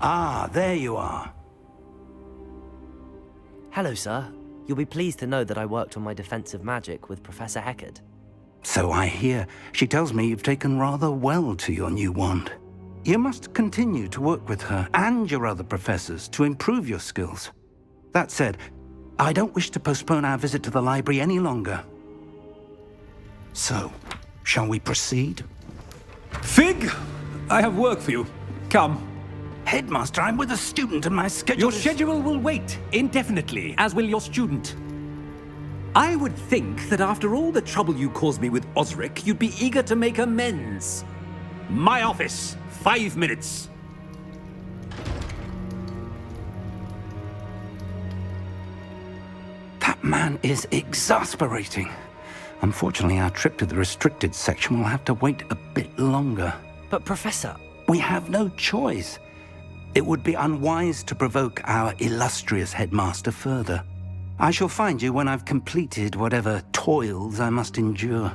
Ah, there you are. Hello, sir. You'll be pleased to know that I worked on my defensive magic with Professor Heckard. So I hear. She tells me you've taken rather well to your new wand. You must continue to work with her and your other professors to improve your skills. That said, I don't wish to postpone our visit to the library any longer. So, shall we proceed? Fig! I have work for you. Come. Headmaster, I'm with a student and my schedule Your schedule will wait indefinitely, as will your student. I would think that after all the trouble you caused me with Osric, you'd be eager to make amends. My office, 5 minutes. That man is exasperating. Unfortunately, our trip to the restricted section will have to wait a bit longer. But, Professor... We have no choice. It would be unwise to provoke our illustrious headmaster further. I shall find you when I've completed whatever toils I must endure.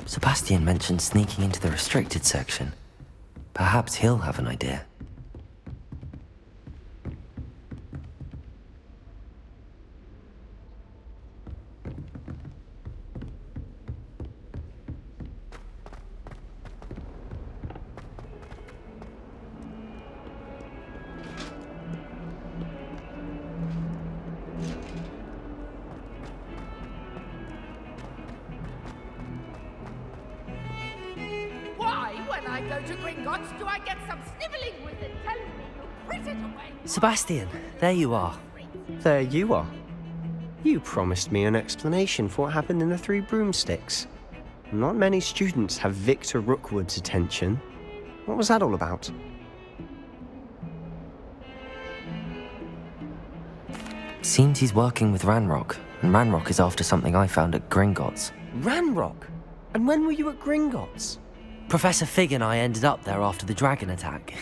Sebastian mentioned sneaking into the restricted section. Perhaps he'll have an idea. Sebastian, there you are. There you are. You promised me an explanation for what happened in the Three Broomsticks. Not many students have Victor Rookwood's attention. What was that all about? Seems he's working with Ranrock, and Ranrock is after something I found at Gringotts. Ranrock? And when were you at Gringotts? Professor Fig and I ended up there after the dragon attack.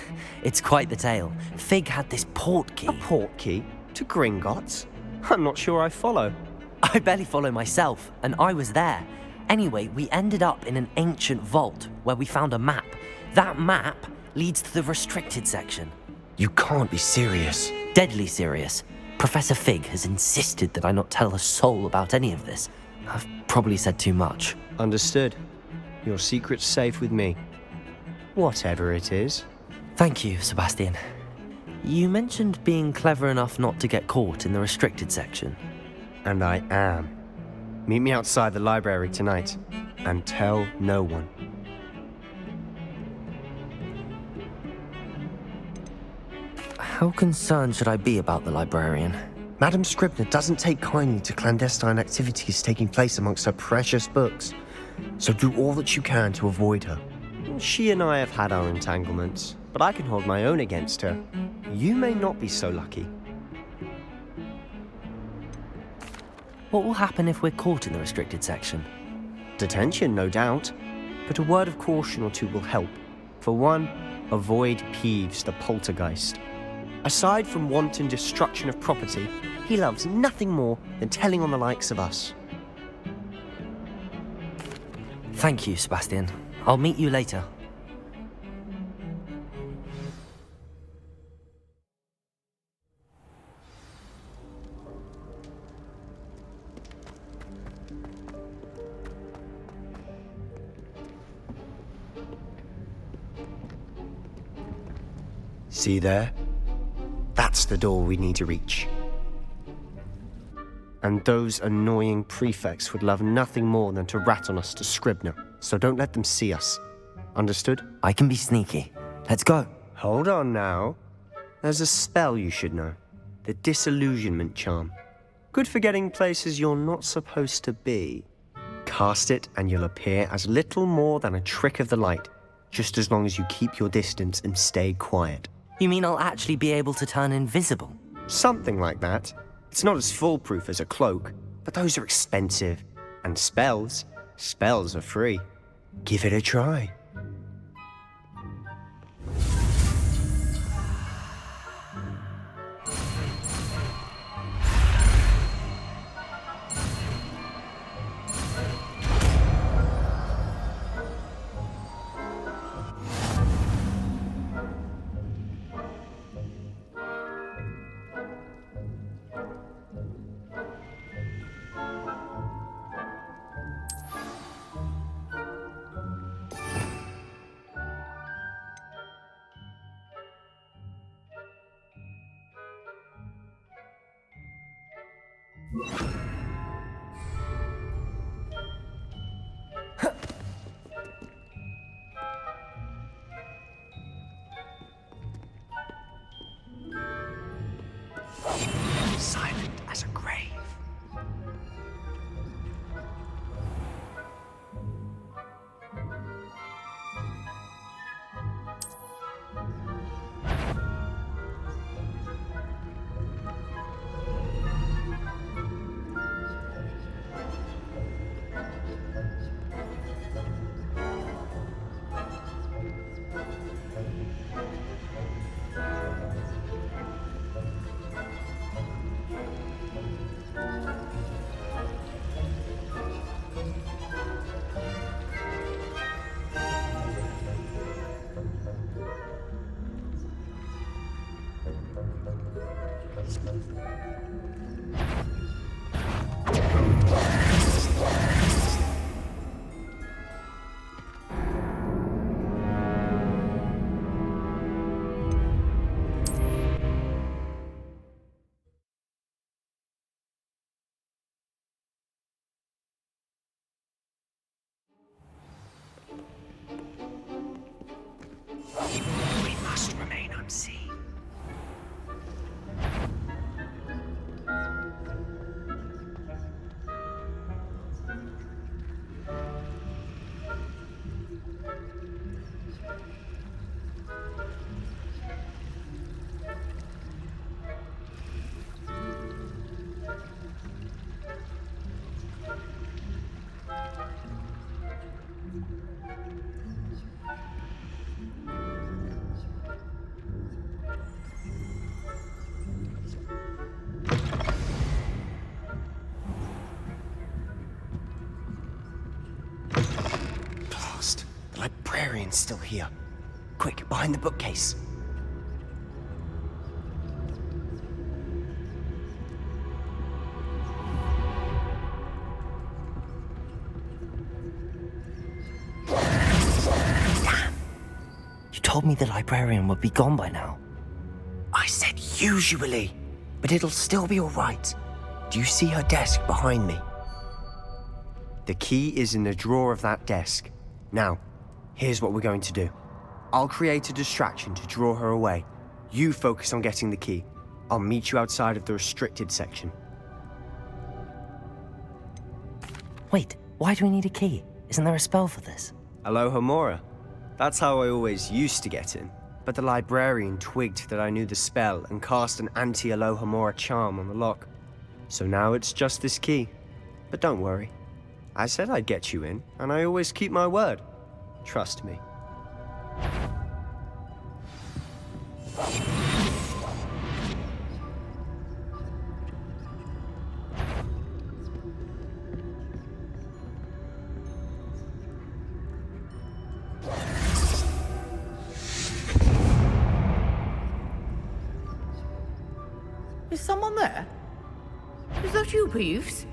It's quite the tale. Fig had this port key. A port key? To Gringotts? I'm not sure I follow. I barely follow myself, and I was there. Anyway, we ended up in an ancient vault where we found a map. That map leads to the restricted section. You can't be serious. Deadly serious. Professor Fig has insisted that I not tell a soul about any of this. I've probably said too much. Understood. Your secret's safe with me. Whatever it is. Thank you, Sebastian. You mentioned being clever enough not to get caught in the restricted section. And I am. Meet me outside the library tonight, and tell no one. How concerned should I be about the librarian? Madam Scribner doesn't take kindly to clandestine activities taking place amongst her precious books, so do all that you can to avoid her. She and I have had our entanglements, but I can hold my own against her. You may not be so lucky. What will happen if we're caught in the restricted section? Detention, no doubt, but a word of caution or two will help. For one, avoid Peeves the poltergeist. Aside from wanton destruction of property, he loves nothing more than telling on the likes of us. Thank you, Sebastian. I'll meet you later. See there? That's the door we need to reach. And those annoying prefects would love nothing more than to rat on us to Scribner, so don't let them see us. Understood? I can be sneaky. Let's go. Hold on now. There's a spell you should know. The Disillusionment Charm. Good for getting places you're not supposed to be. Cast it and you'll appear as little more than a trick of the light, just as long as you keep your distance and stay quiet. You mean I'll actually be able to turn invisible? Something like that. It's not as foolproof as a cloak, but those are expensive. And spells are free. Give it a try. silent as a grave. We must remain unseen. Blast. The librarian's still here. Quick, behind the bookcase. Damn! You told me the librarian would be gone by now. I said usually, but it'll still be all right. Do you see her desk behind me? The key is in the drawer of that desk. Now, here's what we're going to do. I'll create a distraction to draw her away. You focus on getting the key. I'll meet you outside of the restricted section. Wait, why do we need a key? Isn't there a spell for this? Aloha Mora. That's how I always used to get in. But the librarian twigged that I knew the spell and cast an anti-Aloha Mora charm on the lock. So now it's just this key. But don't worry. I said I'd get you in, and I always keep my word. Trust me. Is someone there? Is that you, Peeves?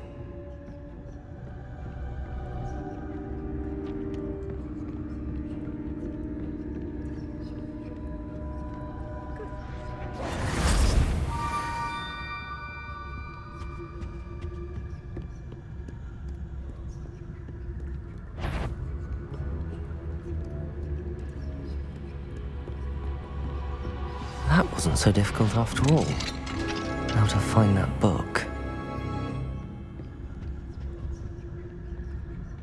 That wasn't so difficult after all. Now to find that book.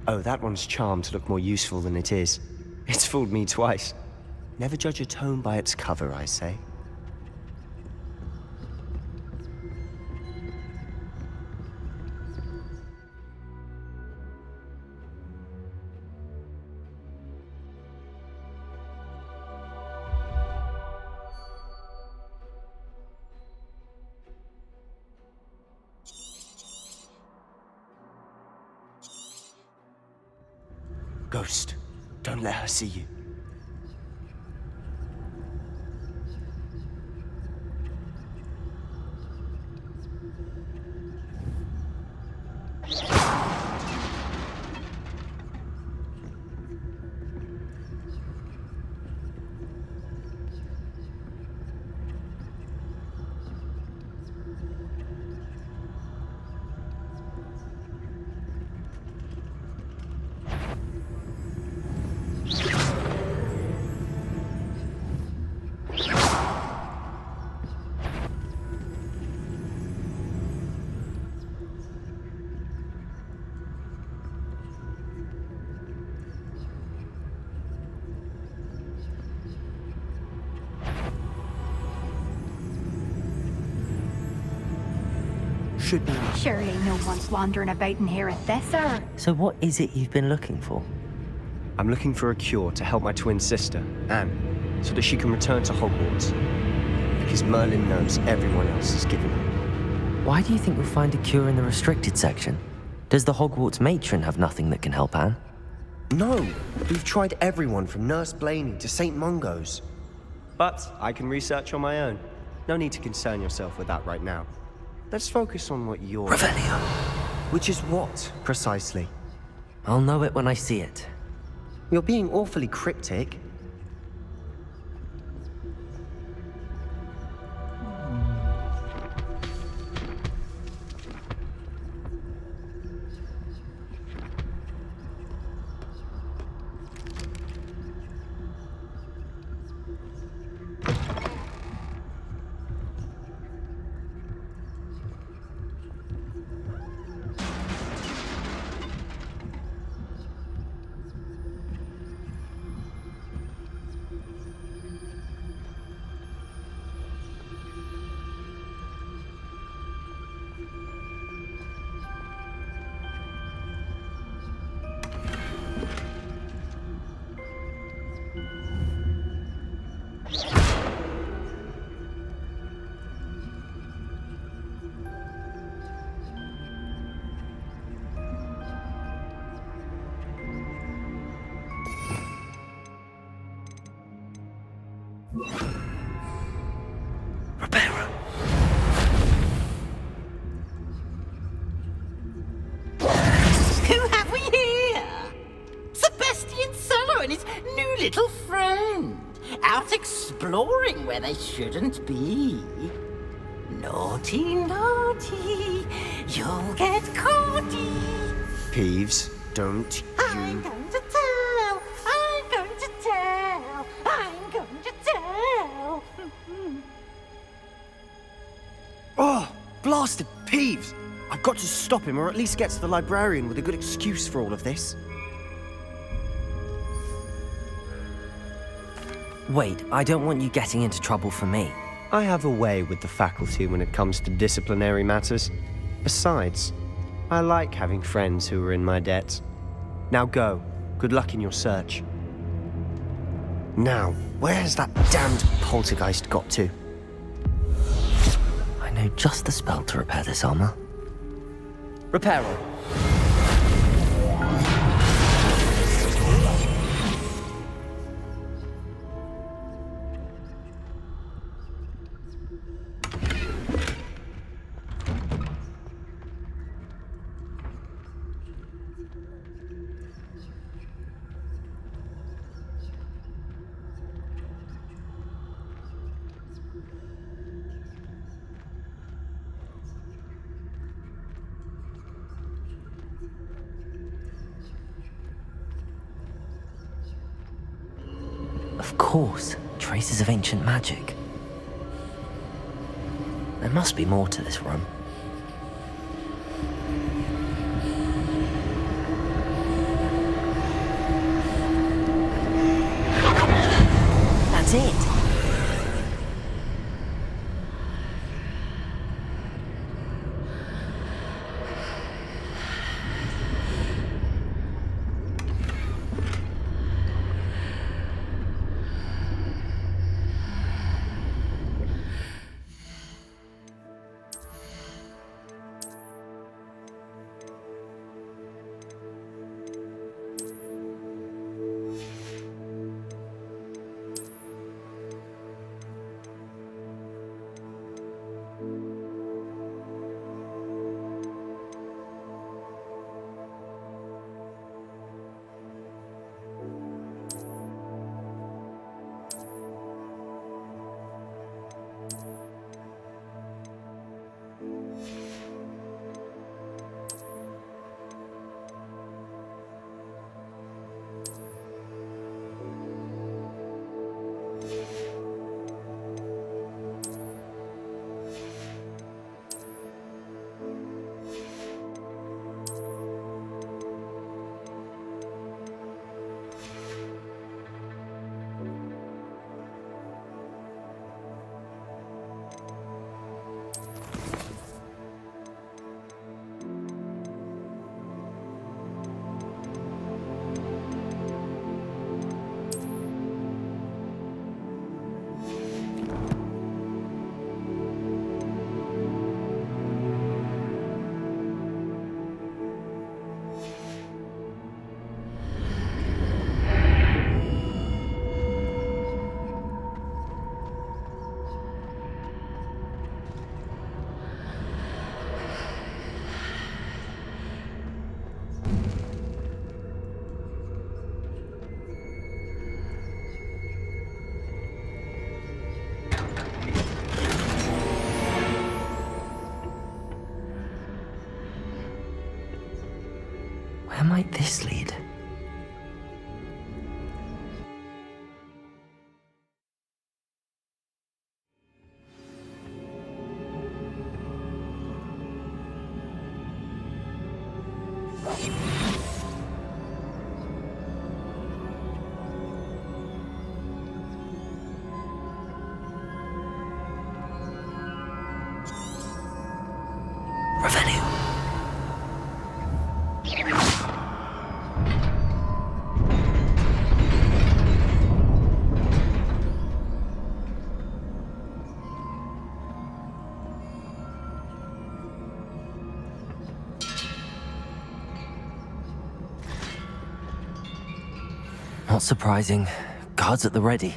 Oh, that one's charmed to look more useful than it is. It's fooled me twice. Never judge a tome by its cover, I say. Ghost, don't let her see you. should be. Surely no one's wandering about in here at this hour. So what is it you've been looking for? I'm looking for a cure to help my twin sister, Anne, so that she can return to Hogwarts. Because Merlin knows everyone else is giving up. Why do you think you'll find a cure in the restricted section? Does the Hogwarts matron have nothing that can help Anne? No, we've tried everyone from Nurse Blaney to St. Mungo's. But I can research on my own. No need to concern yourself with that right now. Let's focus on what you're... Revelio. Which is what, precisely? I'll know it when I see it. You're being awfully cryptic. Reparo. Who have we here? Sebastian Sallow and his new little friend. Out exploring where they shouldn't be. Naughty, naughty, you'll get caughty. Peeves, don't I'm you... going to tell, I'm going to tell, I'm going to tell. Oh, blasted Peeves! I've got to stop him, or at least get to the librarian with a good excuse for all of this. Wait, I don't want you getting into trouble for me. I have a way with the faculty when it comes to disciplinary matters. Besides, I like having friends who are in my debt. Now go. Good luck in your search. Now, where's that damned poltergeist got to? I know just the spell to repair this armor. Reparo. Of course, traces of ancient magic. There must be more to this room. That's it! might this lead? Revenue. Not surprising. Guards at the ready.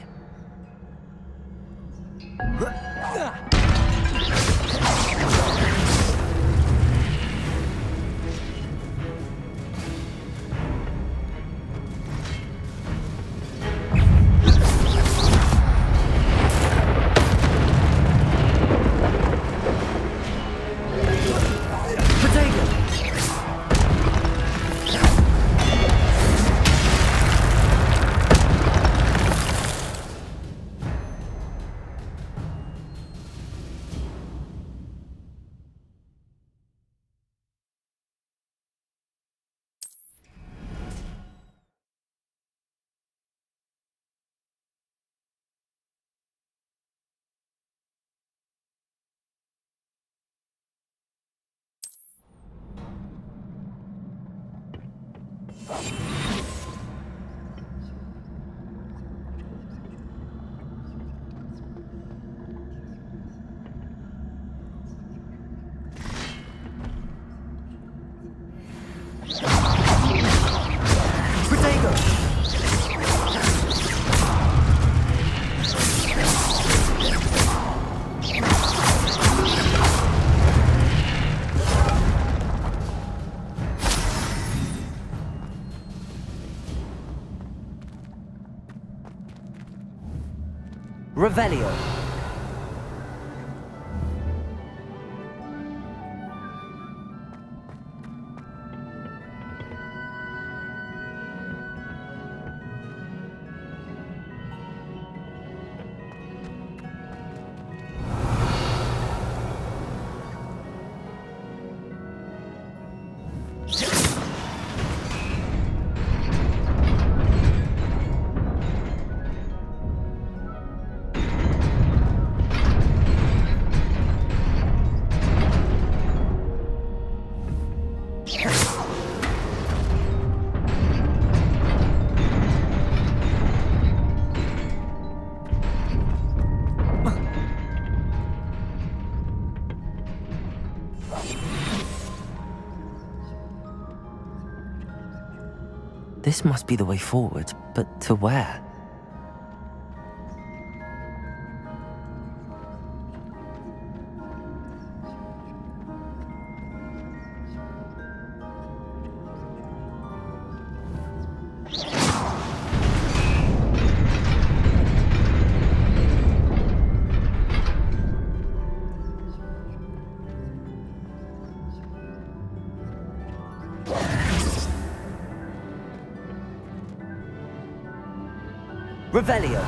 Revelio. This must be the way forward, but to where? Revelio.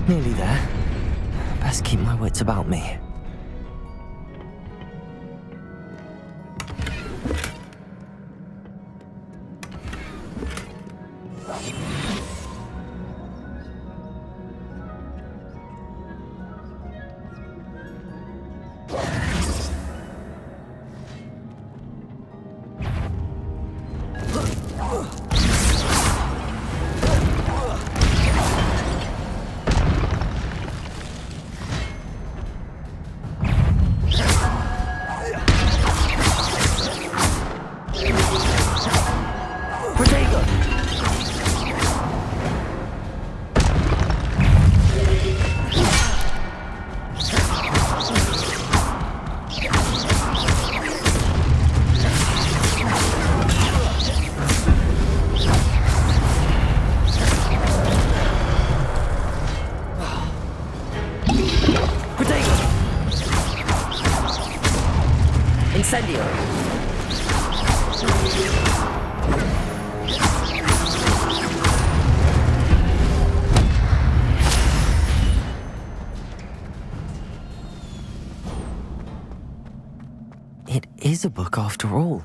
Nearly there. Best keep my wits about me. Incendio! It is a book after all.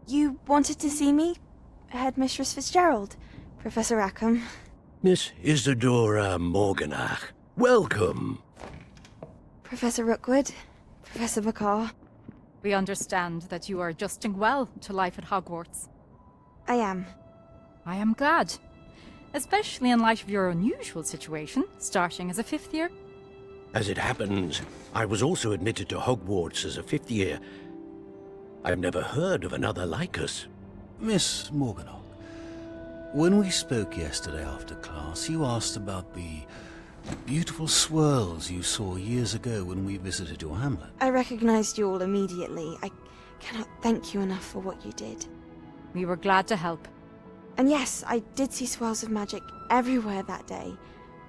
You wanted to see me? Headmistress Fitzgerald? Professor Rackham? Miss Isadora Morganach, welcome. Professor Rookwood? Professor Bakar? We understand that you are adjusting well to life at Hogwarts. I am. I am glad. Especially in light of your unusual situation, starting as a fifth year. As it happens, I was also admitted to Hogwarts as a fifth year. I've never heard of another like us. Miss Morganach, when we spoke yesterday after class, you asked about the beautiful swirls you saw years ago when we visited your hamlet. I recognized you all immediately. I cannot thank you enough for what you did. We were glad to help. And yes, I did see swirls of magic everywhere that day.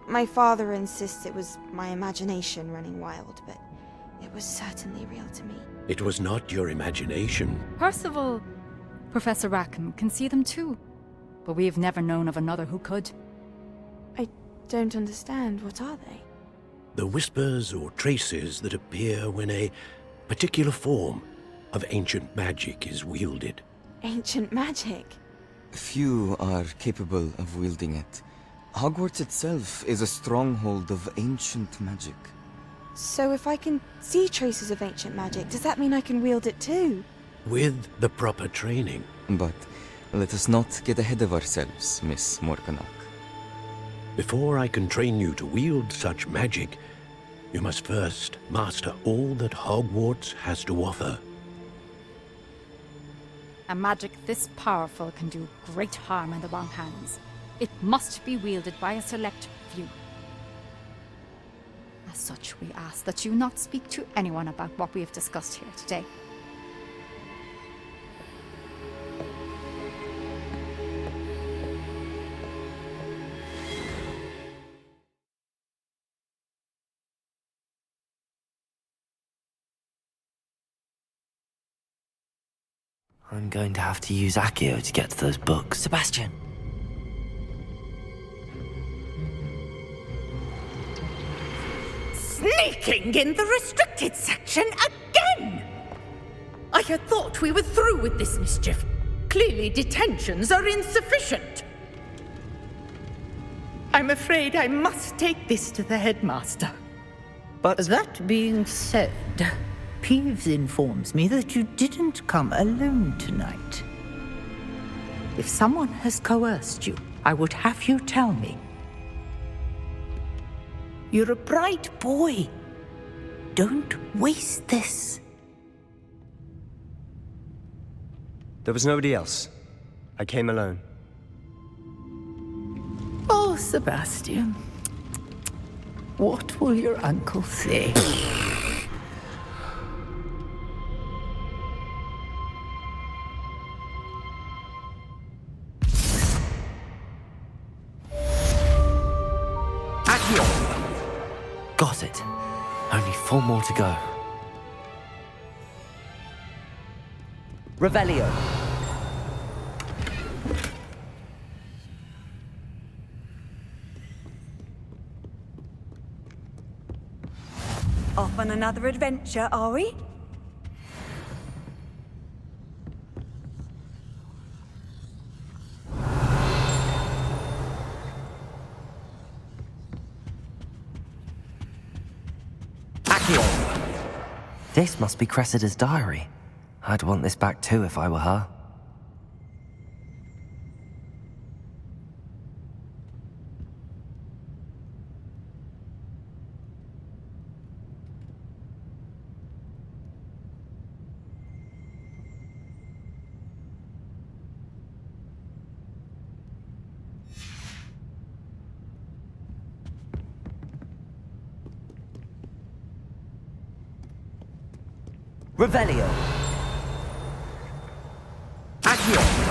My father insists it was my imagination running wild, but it was certainly real to me. It was not your imagination. Percival, Professor Rackham can see them too. But we have never known of another who could. I don't understand. What are they? The whispers or traces that appear when a particular form of ancient magic is wielded. Ancient magic? Few are capable of wielding it. Hogwarts itself is a stronghold of ancient magic. So if I can see traces of ancient magic, does that mean I can wield it too? With the proper training. But let us not get ahead of ourselves, Miss Morganach. Before I can train you to wield such magic, you must first master all that Hogwarts has to offer. A magic this powerful can do great harm in the wrong hands. It must be wielded by a select few. As such, we ask that you not speak to anyone about what we have discussed here today. I'm going to have to use Accio to get to those books. Sebastian! Sneaking in the restricted section again! I had thought we were through with this mischief. Clearly detentions are insufficient. I'm afraid I must take this to the headmaster. But that being said, Peeves informs me that you didn't come alone tonight. If someone has coerced you, I would have you tell me. You're a bright boy. Don't waste this. There was nobody else. I came alone. Oh, Sebastian. What will your uncle say? Got it. Only 4 more to go. Revelio. Off on another adventure, are we? This must be Cressida's diary. I'd want this back too if I were her. Revelio. Accio.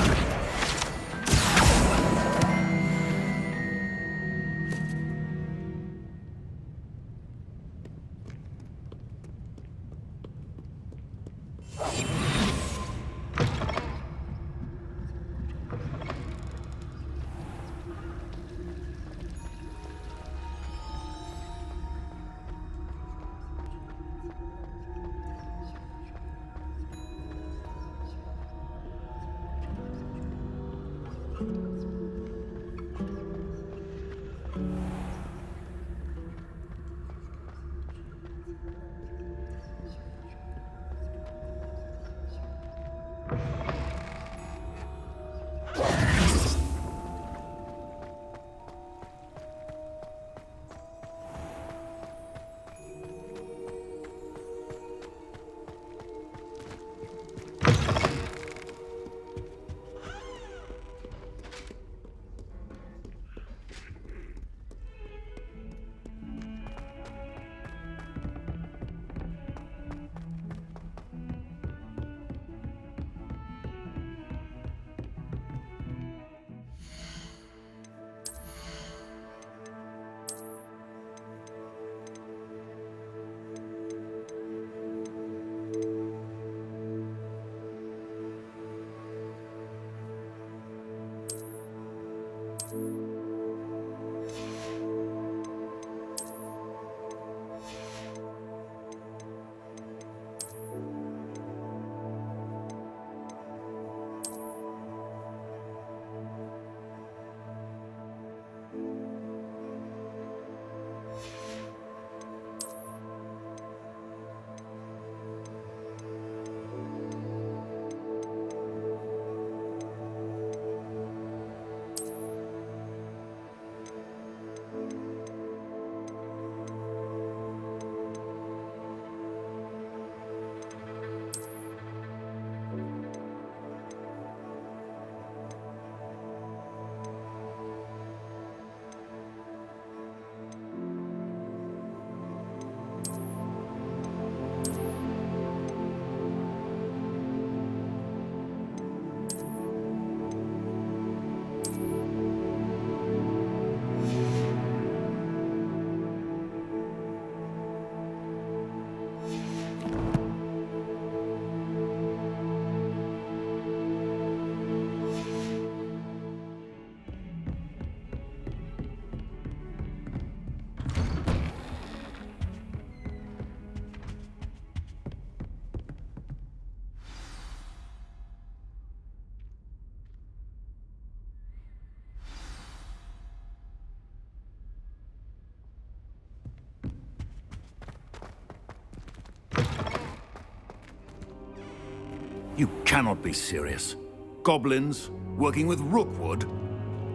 You cannot be serious. Goblins working with Rookwood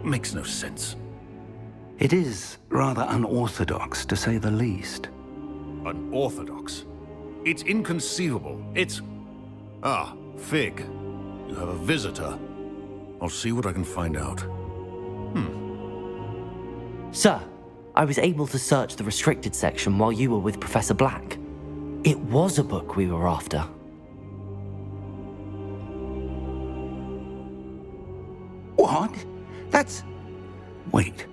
makes no sense. It is rather unorthodox, to say the least. Unorthodox? It's inconceivable. It's... Ah, Fig. You have a visitor. I'll see what I can find out. Sir, I was able to search the restricted section while you were with Professor Black. It was a book we were after. What? That's... Wait.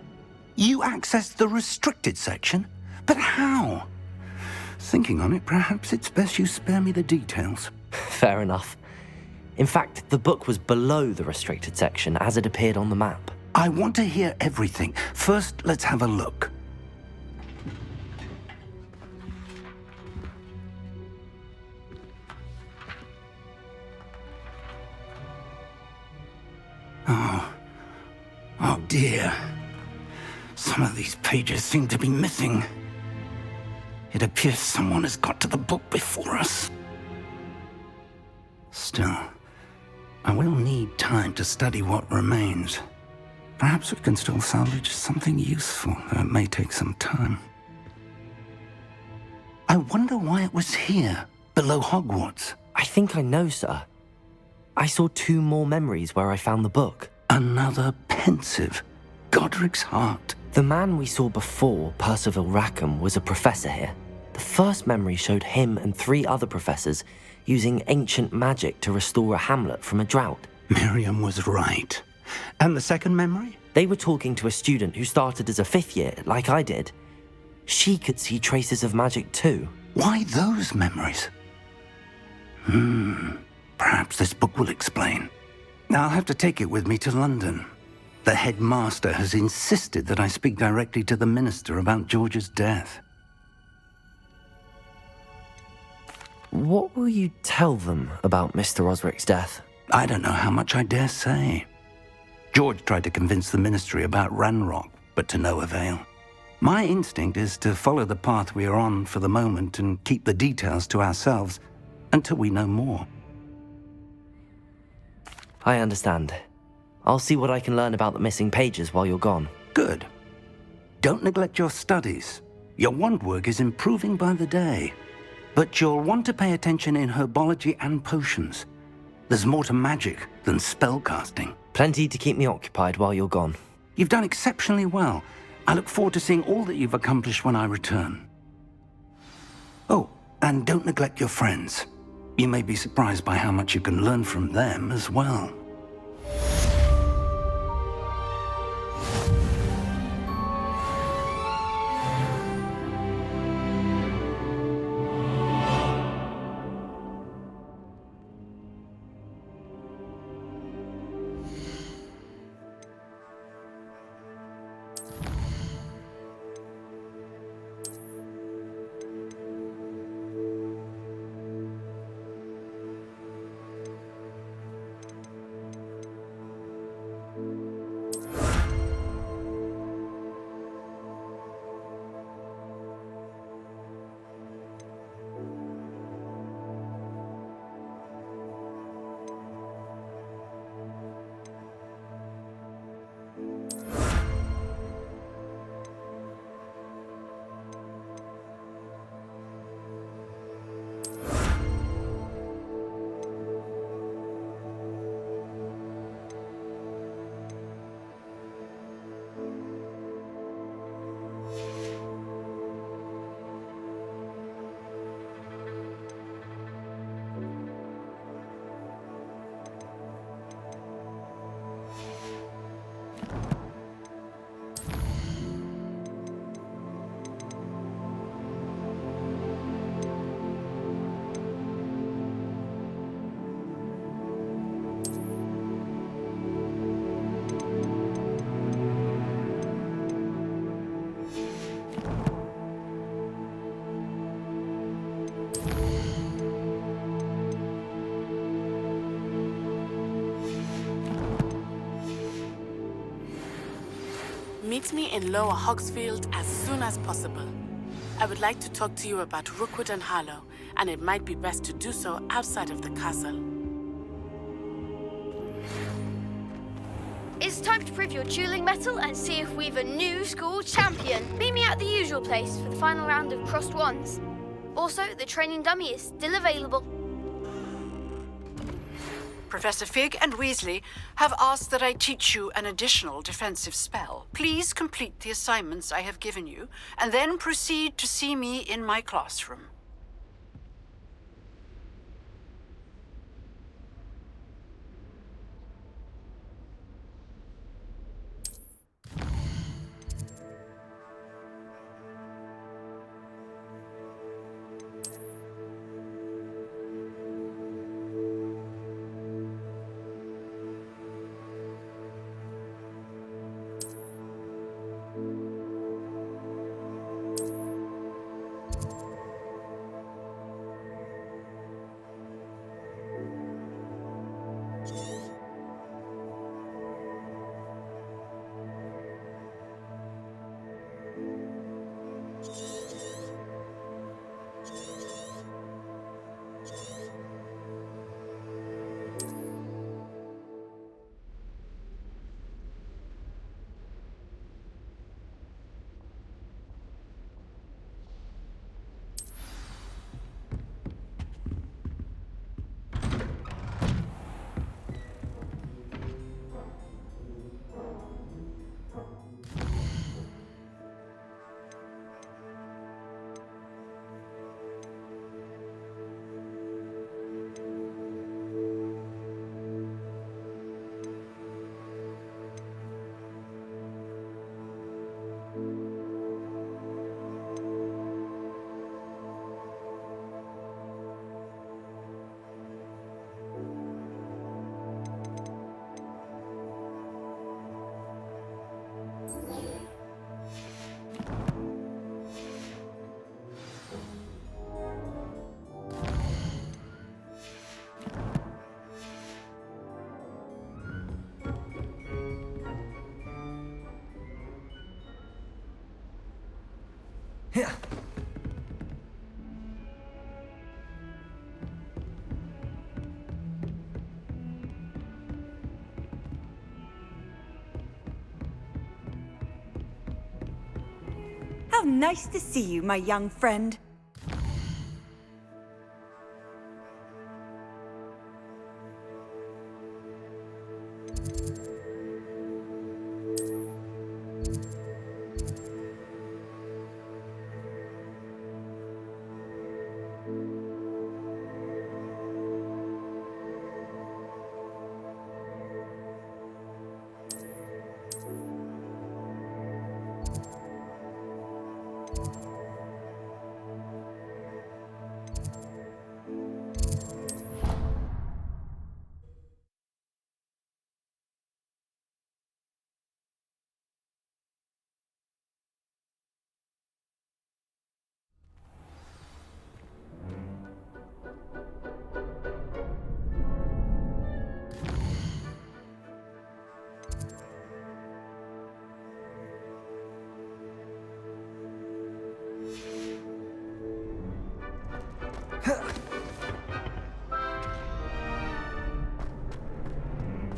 You accessed the restricted section? But how? Thinking on it, perhaps it's best you spare me the details. Fair enough. In fact, the book was below the restricted section as it appeared on the map. I want to hear everything. First, let's have a look. Oh dear. Some of these pages seem to be missing. It appears someone has got to the book before us. Still, I will need time to study what remains. Perhaps we can still salvage something useful, though it may take some time. I wonder why it was here, below Hogwarts. I think I know, sir. I saw 2 more memories where I found the book. Another pensive. Godric's heart. The man we saw before, Percival Rackham, was a professor here. The first memory showed him and 3 other professors using ancient magic to restore a hamlet from a drought. Miriam was right. And the second memory? They were talking to a student who started as a 5th year, like I did. She could see traces of magic too. Why those memories? Perhaps this book will explain. I'll have to take it with me to London. The headmaster has insisted that I speak directly to the minister about George's death. What will you tell them about Mr. Osric's death? I don't know how much I dare say. George tried to convince the ministry about Ranrock, but to no avail. My instinct is to follow the path we are on for the moment and keep the details to ourselves until we know more. I understand. I'll see what I can learn about the missing pages while you're gone. Good. Don't neglect your studies. Your wand work is improving by the day. But you'll want to pay attention in herbology and potions. There's more to magic than spellcasting. Plenty to keep me occupied while you're gone. You've done exceptionally well. I look forward to seeing all that you've accomplished when I return. Oh, and don't neglect your friends. You may be surprised by how much you can learn from them as well. Meet me in Lower Hogsfield as soon as possible. I would like to talk to you about Rookwood and Harlow, and it might be best to do so outside of the castle. time to prove your dueling mettle and see if we've a new school champion. Meet me at the usual place for the final round of crossed wands. Also, the training dummy is still available. Professor Fig and Weasley have asked that I teach you an additional defensive spell. Please complete the assignments I have given you, and then proceed to see me in my classroom. Here. How nice to see you, my young friend.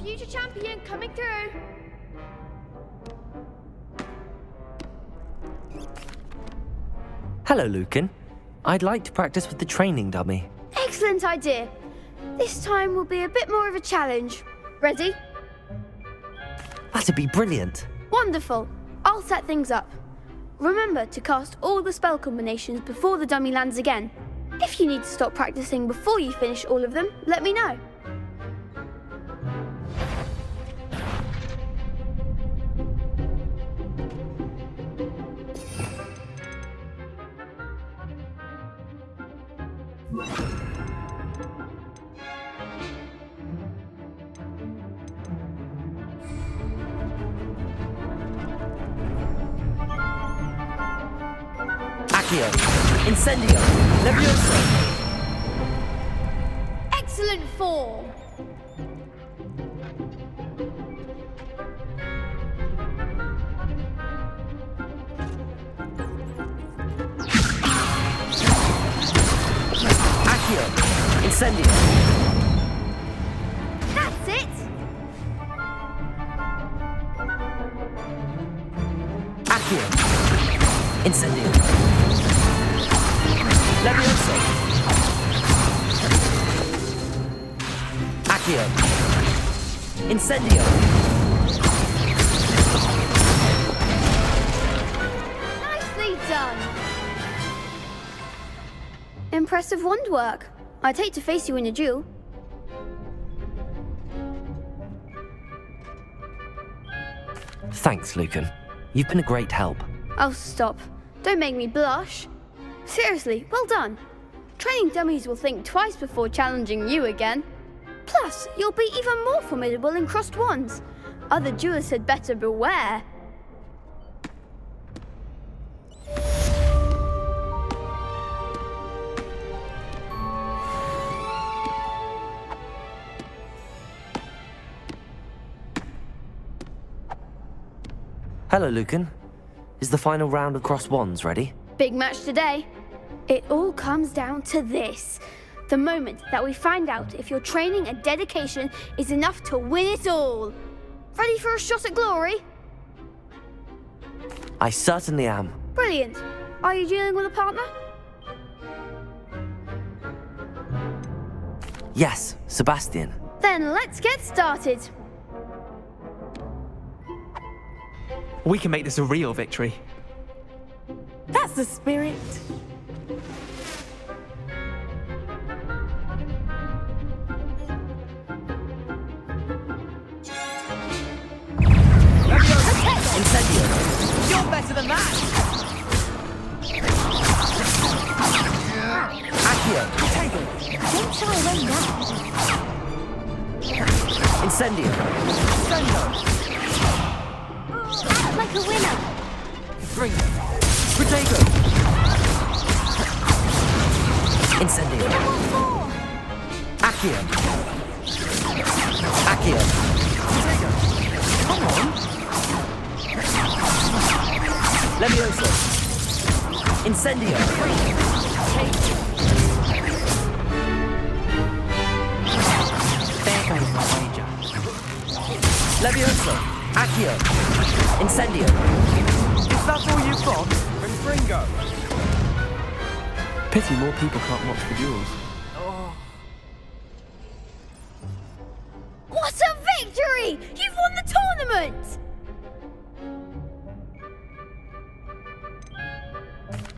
Future champion coming through. Hello, Lucan. I'd like to practice with the training dummy. Excellent idea. This time will be a bit more of a challenge. Ready? That'd be brilliant. Wonderful. I'll set things up. Remember to cast all the spell combinations before the dummy lands again. If you need to stop practicing before you finish all of them, let me know. Accio, Incendio, Levioso. Excellent form. Accio, Incendio. That's it. Accio. Incendio. Levioso. Accio. Incendio. Nicely done. Impressive wand work. I'd hate to face you in a duel. Thanks, Lucan. You've been a great help. Oh, stop. Don't make me blush. Seriously, well done. Training dummies will think twice before challenging you again. Plus, you'll be even more formidable in crossed wands. Other duelists had better beware. Hello, Lucan. Is the final round of crossed wands ready? Big match today. It all comes down to this. The moment that we find out if your training and dedication is enough to win it all. Ready for a shot at glory? I certainly am. Brilliant. Are you dealing with a partner? Yes, Sebastian. Then let's get started. We can make this a real victory. That's the spirit. Incendio. You're better than that! Accio. Don't shy away now. Incendio. Act like a winner. Drink. Potato. Incendio. Accio. Accio. Potato. Come on. Levioso. Incendio. There goes my wager. Levioso. Accio. Incendio. Is that all you've got? From Gringo. Pity more people can't watch the duels. What a victory! You've won the tournament!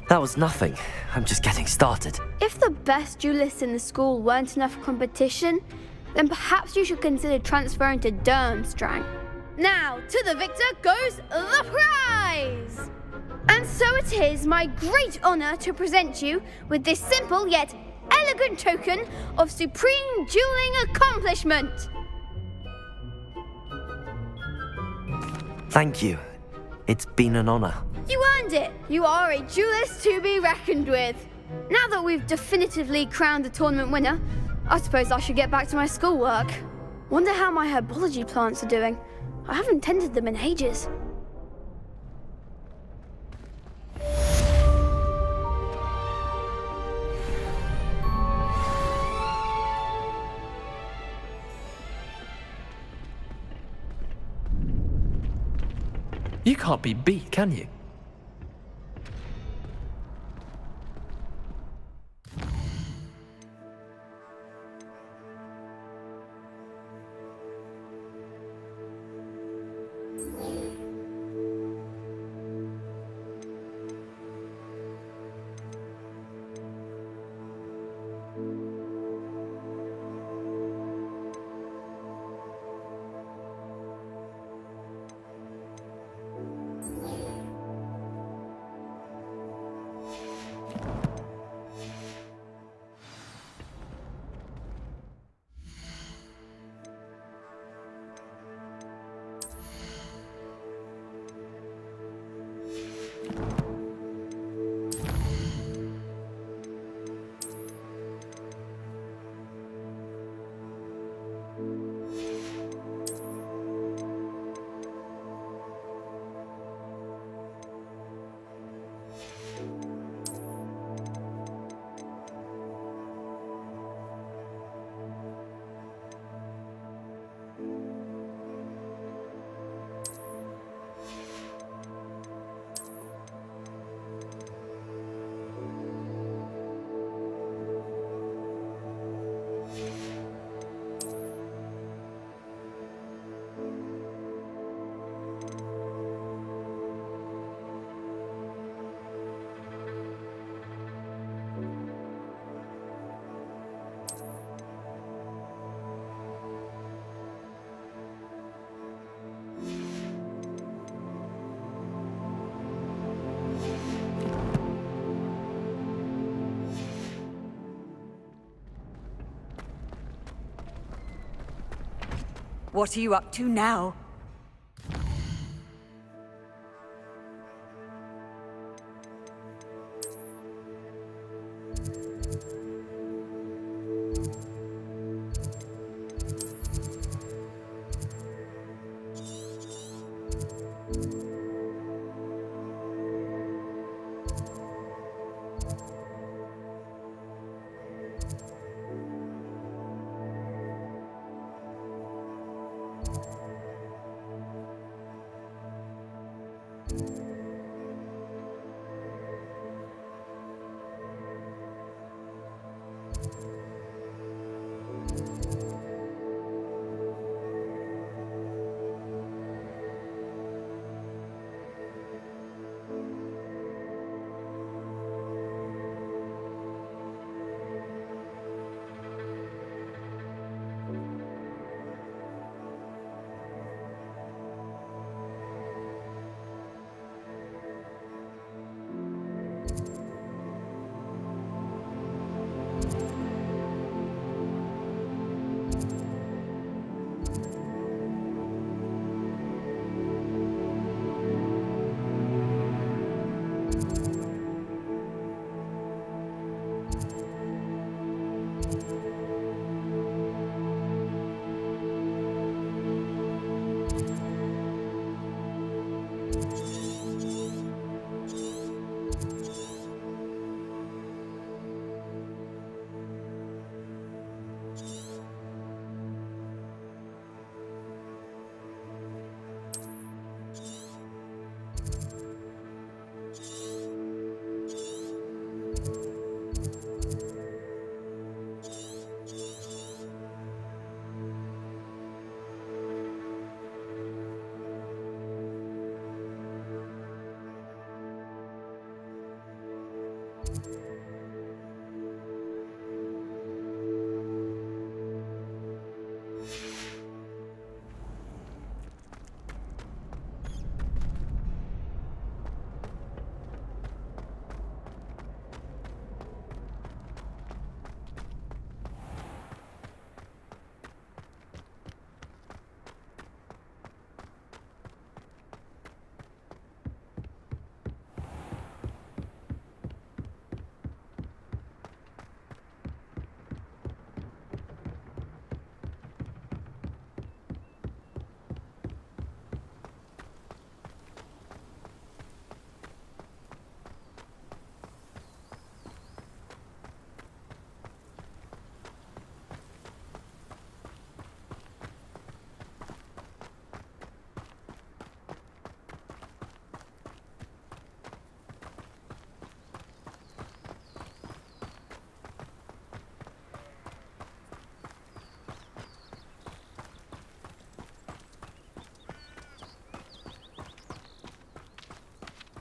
That was nothing. I'm just getting started. If the best duelists in the school weren't enough competition, then perhaps you should consider transferring to Durmstrang. Now, to the victor goes the prize! And so it is my great honour to present you with this simple yet elegant token of supreme dueling accomplishment. Thank you. It's been an honor. You earned it. You are a duelist to be reckoned with. Now that we've definitively crowned the tournament winner, I suppose I should get back to my schoolwork. Wonder how my herbology plants are doing. I haven't tended them in ages. You can't be beat, can you? What are you up to now?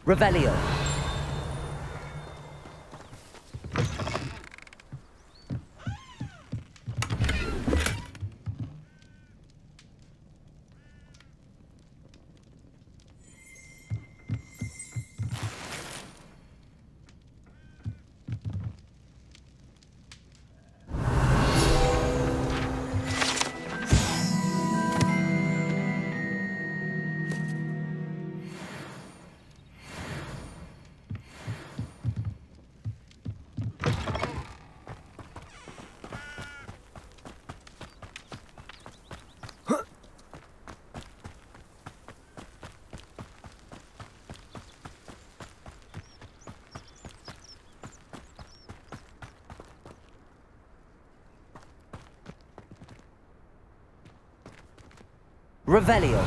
Revelio. Revelio.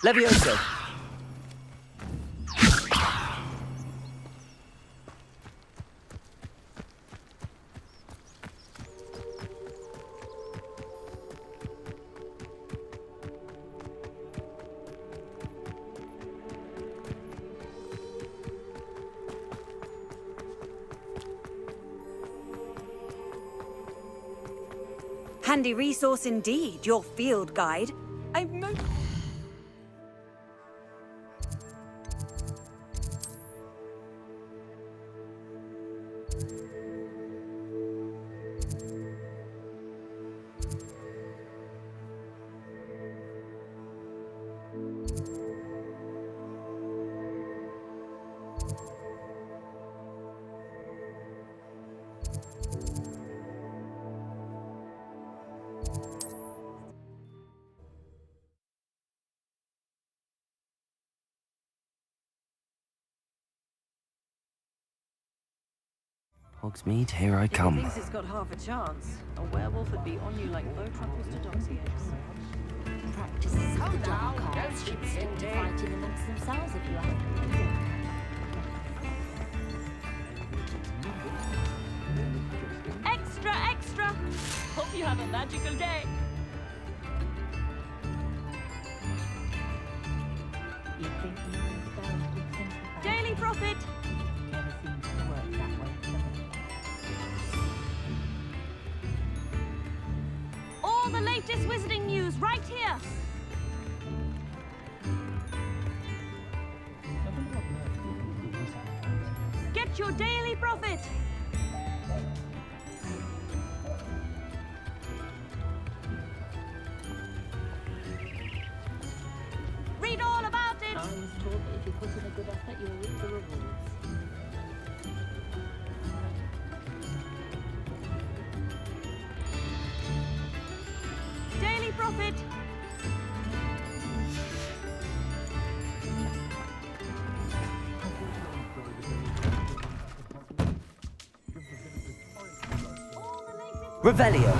Levioso. Handy resource indeed, your field guide. I'm most Hogsmeade, here I If he come. thinks he's got half a chance, a werewolf would be on you like bow truffles to doxy eggs. Practices of the dark arts should still be fighting amongst themselves if you ask me. Extra, extra! Hope you have a magical day. Daily profit! All the latest wizarding news right here! Get your daily profit! Read all about it! I was told that if you put in a good effort, you'll reap the rewards. Daily profit! Revelio.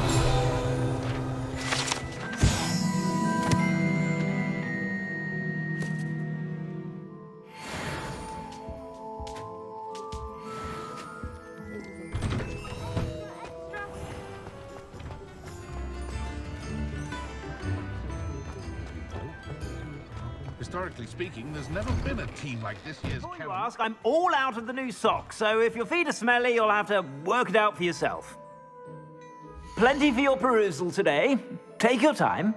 Historically speaking, there's never been a team like this year's. Before you ask, I'm all out of the new socks, so if your feet are smelly, you'll have to work it out for yourself. Plenty for your perusal today. Take your time.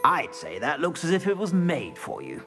I'd say that looks as if it was made for you.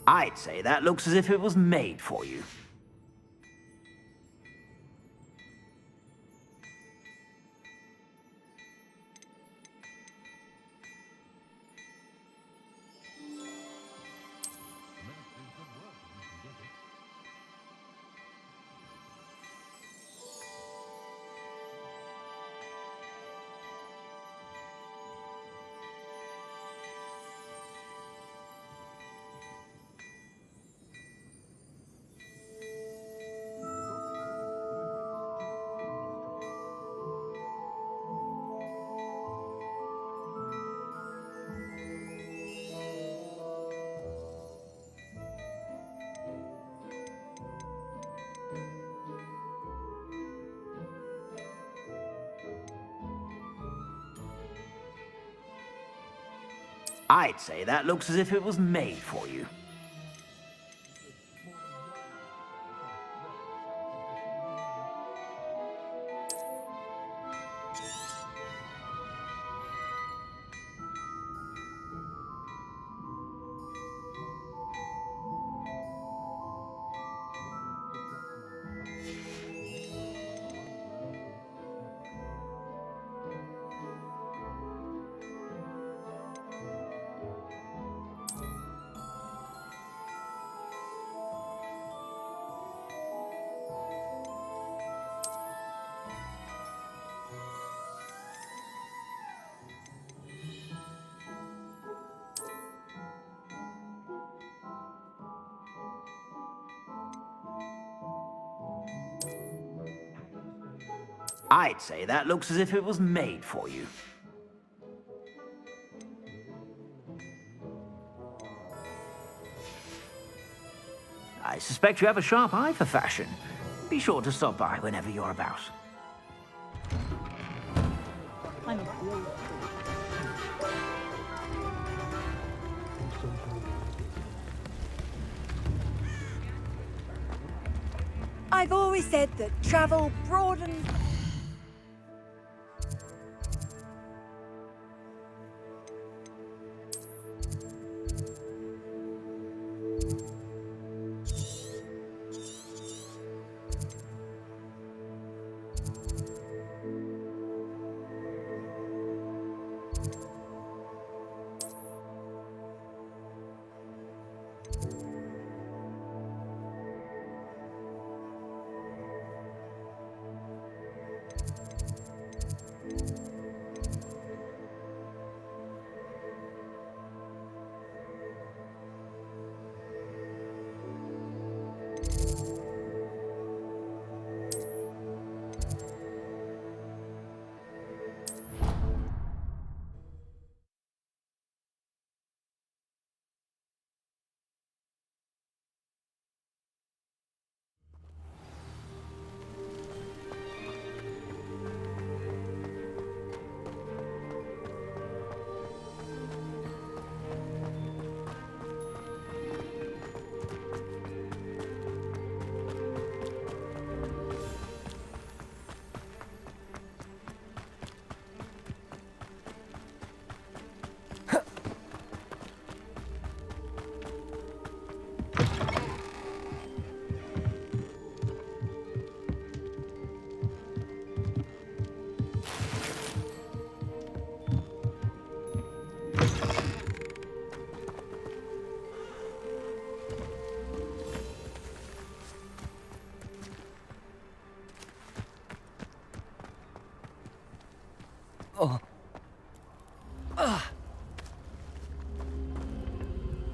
I'd say that looks as if it was made for you. I'd say that looks as if it was made for you. I'd say that looks as if it was made for you. I suspect you have a sharp eye for fashion. Be sure to stop by whenever you're about. I've always said that travel broadens.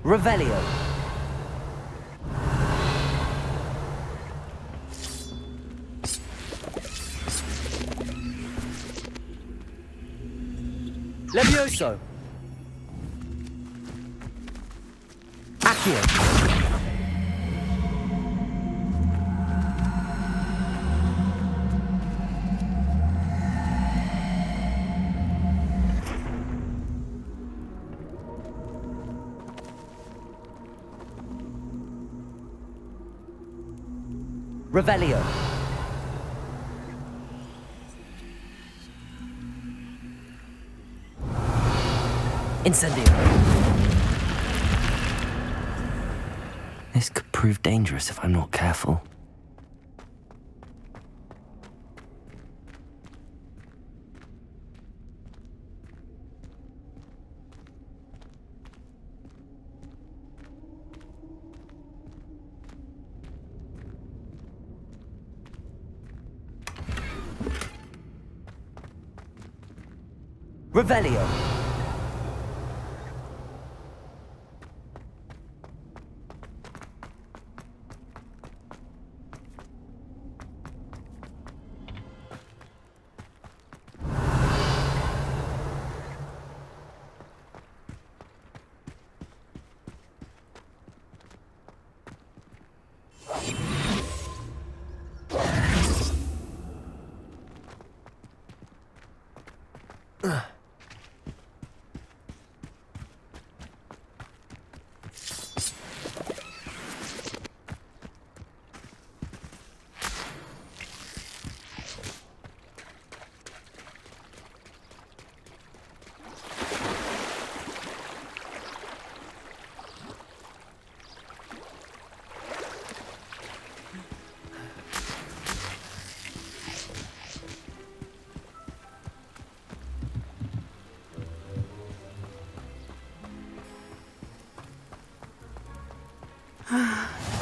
Revelio. Levioso. Accio. Revelio. Incendio. This could prove dangerous if I'm not careful. Revelio.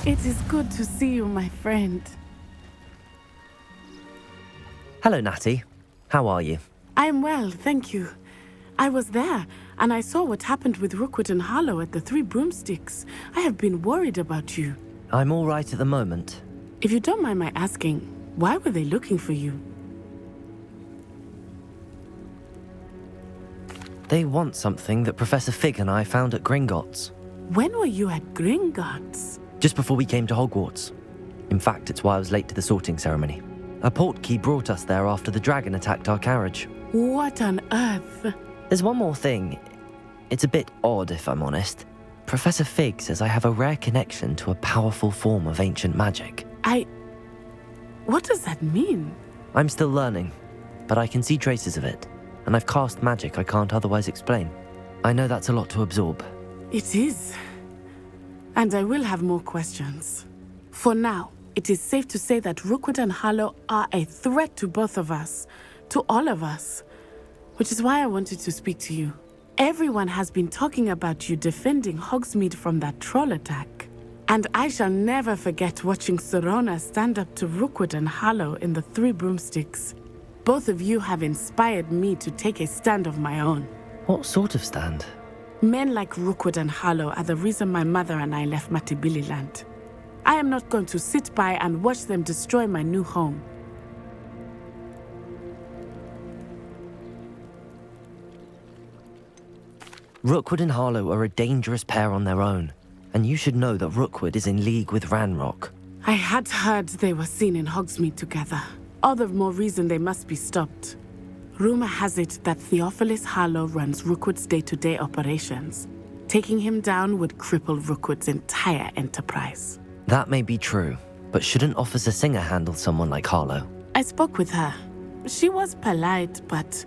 It is good to see you, my friend. Hello, Natty. How are you? I'm well, thank you. I was there, and I saw what happened with Rookwood and Harlow at the Three Broomsticks. I have been worried about you. I'm all right at the moment. If you don't mind my asking, why were they looking for you? They want something that Professor Fig and I found at Gringotts. When were you at Gringotts? Just before we came to Hogwarts. In fact, it's why I was late to the sorting ceremony. A portkey brought us there after the dragon attacked our carriage. What on earth? There's one more thing. It's a bit odd, if I'm honest. Professor Fig says I have a rare connection to a powerful form of ancient magic. What does that mean? I'm still learning, but I can see traces of it, and I've cast magic I can't otherwise explain. I know that's a lot to absorb. It is. And I will have more questions. For now, it is safe to say that Rookwood and Harlow are a threat to both of us, to all of us, which is why I wanted to speak to you. Everyone has been talking about you defending Hogsmeade from that troll attack. And I shall never forget watching Sorona stand up to Rookwood and Harlow in the Three Broomsticks. Both of you have inspired me to take a stand of my own. What sort of stand? Men like Rookwood and Harlow are the reason my mother and I left Matibili I am not going to sit by and watch them destroy my new home. Rookwood and Harlow are a dangerous pair on their own, and you should know that Rookwood is in league with Ranrock. I had heard they were seen in Hogsmeade together. All the more reason they must be stopped. Rumor has it that Theophilus Harlow runs Rookwood's day-to-day operations. Taking him down would cripple Rookwood's entire enterprise. That may be true, but shouldn't Officer Singer handle someone like Harlow? I spoke with her. She was polite, but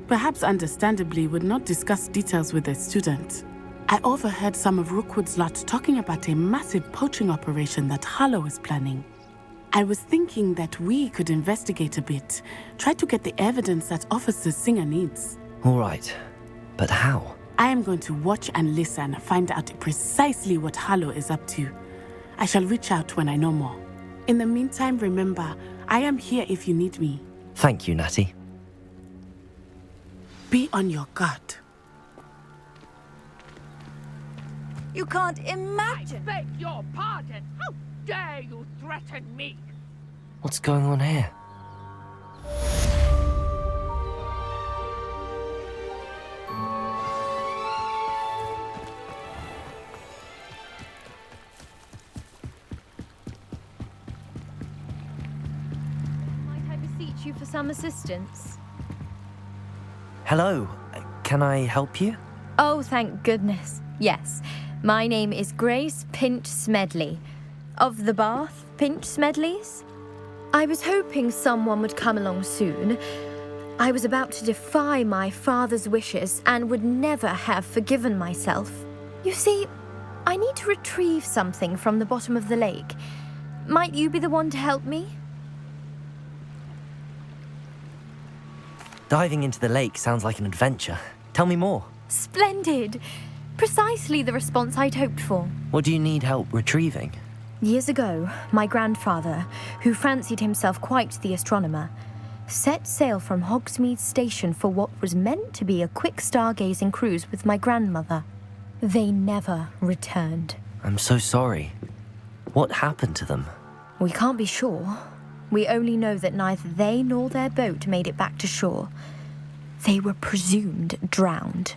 perhaps understandably would not discuss details with a student. I overheard some of Rookwood's lot talking about a massive poaching operation that Harlow is planning. I was thinking that we could investigate a bit, try to get the evidence that Officer Singer needs. All right, but how? I am going to watch and listen, find out precisely what Harlow is up to. I shall reach out when I know more. In the meantime, remember, I am here if you need me. Thank you, Natty. Be on your guard. You can't imagine. I beg your pardon. How dare you threaten me? What's going on here? Might I beseech you for some assistance? Hello, can I help you? Oh, thank goodness. Yes, my name is Grace Pinch Smedley, of the Bath Pinch Smedleys. I was hoping someone would come along soon. I was about to defy my father's wishes and would never have forgiven myself. You see, I need to retrieve something from the bottom of the lake. Might you be the one to help me? Diving into the lake sounds like an adventure. Tell me more. Splendid! Precisely the response I'd hoped for. What do you need help retrieving? Years ago, my grandfather, who fancied himself quite the astronomer, set sail from Hogsmeade Station for what was meant to be a quick stargazing cruise with my grandmother. They never returned. I'm so sorry. What happened to them? We can't be sure. We only know that neither they nor their boat made it back to shore. They were presumed drowned.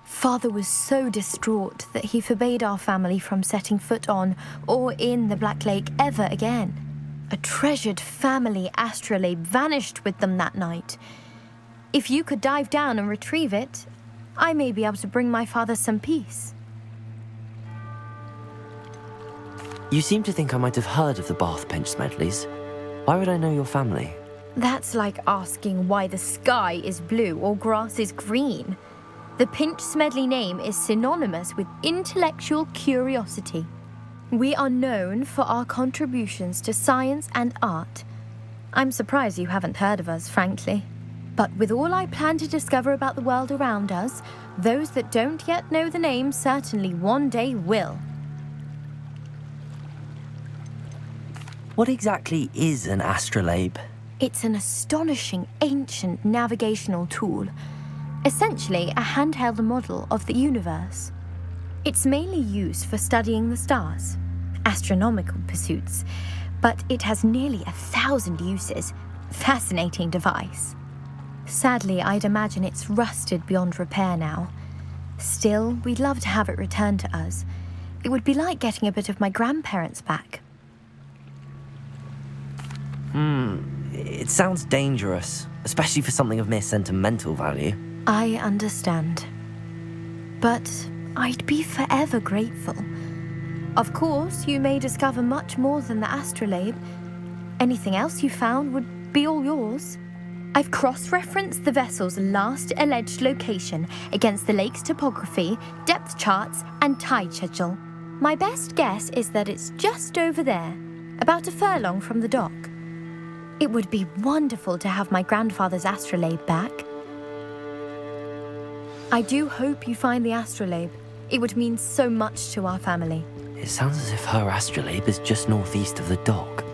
Father was so distraught that he forbade our family from setting foot on or in the Black Lake ever again. A treasured family astrolabe vanished with them that night. If you could dive down and retrieve it, I may be able to bring my father some peace. You seem to think I might have heard of the Bath Pinch Smedleys. Why would I know your family? That's like asking why the sky is blue or grass is green. The Pinch Smedley name is synonymous with intellectual curiosity. We are known for our contributions to science and art. I'm surprised you haven't heard of us, frankly. But with all I plan to discover about the world around us, those that don't yet know the name certainly one day will. What exactly is an astrolabe? It's an astonishing ancient navigational tool, essentially a handheld model of the universe. It's mainly used for studying the stars, astronomical pursuits, but it has nearly 1,000 uses. Fascinating device. Sadly, I'd imagine it's rusted beyond repair now. Still, we'd love to have it returned to us. It would be like getting a bit of my grandparents back. It sounds dangerous, especially for something of mere sentimental value. I understand. But I'd be forever grateful. Of course, you may discover much more than the astrolabe. Anything else you found would be all yours. I've cross-referenced the vessel's last alleged location against the lake's topography, depth charts, and tide schedule. My best guess is that it's just over there, about a furlong from the dock. It would be wonderful to have my grandfather's astrolabe back. I do hope you find the astrolabe. It would mean so much to our family. It sounds as if her astrolabe is just northeast of the dock.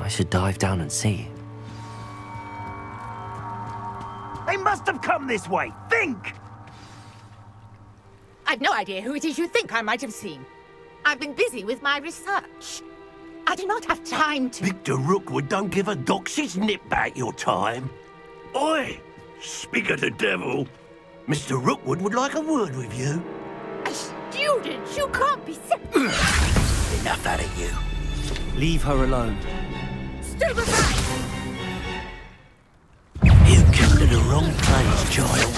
I should dive down and see. They must have come this way. Think! I've no idea who it is you think I might have seen. I've been busy with my research. I do not have time to... Victor Rookwood don't give a doxy's nip back your time. Oi! Speak of the devil. Mr. Rookwood would like a word with you. A student? You can't be sick. Enough out of you. Leave her alone. Stay aside! You came to the wrong place, child.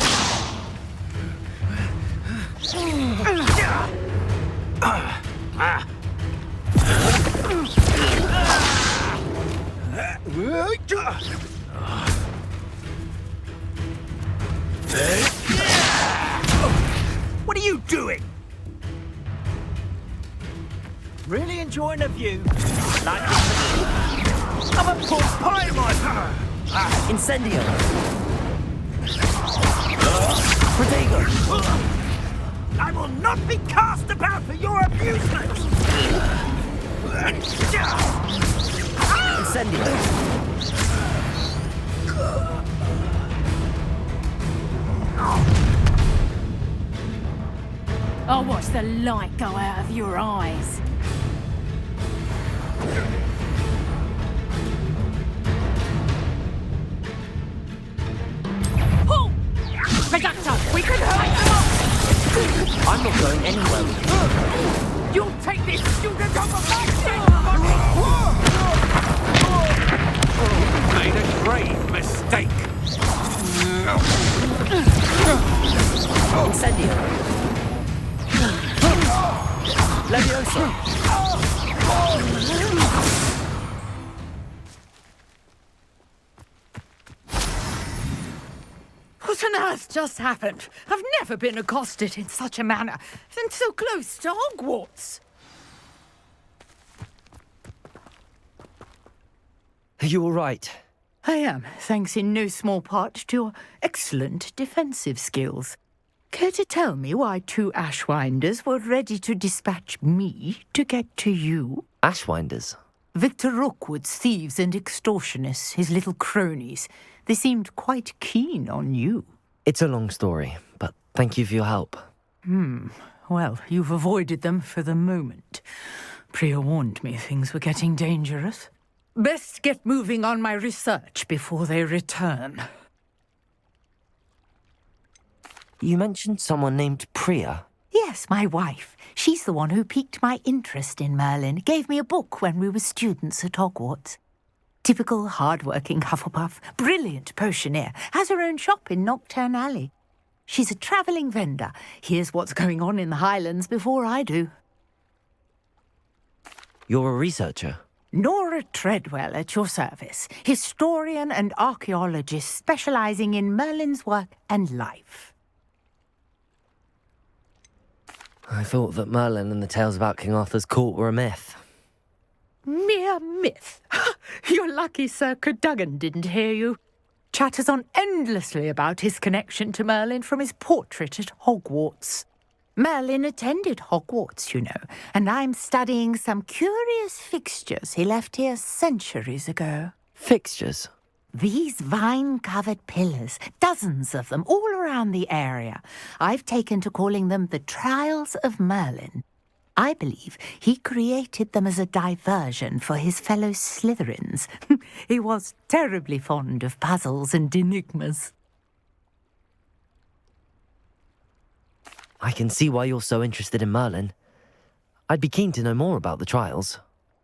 What are you doing? Really enjoying the view? Like I'm a poor pie, my... Incendio! Protego! I will not be cast about for your amusement! Incendio! I'll watch the light go out of your eyes. Pull! Reductor, we can hurt them! I'm not going anywhere with you. You'll take this student off of my Made a grave mistake. Incendio! Leviosa! What on earth just happened? I've never been accosted in such a manner, and so close to Hogwarts. Are you all right? I am, thanks in no small part to your excellent defensive skills. Care to tell me why 2 Ashwinders were ready to dispatch me to get to you? Ashwinders? Victor Rookwood's thieves and extortionists, his little cronies. They seemed quite keen on you. It's a long story, but thank you for your help. Well, you've avoided them for the moment. Priya warned me things were getting dangerous. Best get moving on my research before they return. You mentioned someone named Priya. Yes, my wife. She's the one who piqued my interest in Merlin. Gave me a book when we were students at Hogwarts. Typical hard-working Hufflepuff, brilliant potioneer, has her own shop in Knockturn Alley. She's a travelling vendor. Hears what's going on in the Highlands before I do. You're a researcher? Nora Treadwell at your service. Historian and archaeologist specialising in Merlin's work and life. I thought that Merlin and the tales about King Arthur's court were a myth. Mere myth. You're lucky Sir Cadogan didn't hear you. Chatters on endlessly about his connection to Merlin from his portrait at Hogwarts. Merlin attended Hogwarts, you know, and I'm studying some curious fixtures he left here centuries ago. Fixtures? These vine-covered pillars, dozens of them, all around the area. I've taken to calling them the Trials of Merlin. I believe he created them as a diversion for his fellow Slytherins. He was terribly fond of puzzles and enigmas. I can see why you're so interested in Merlin. I'd be keen to know more about the trials.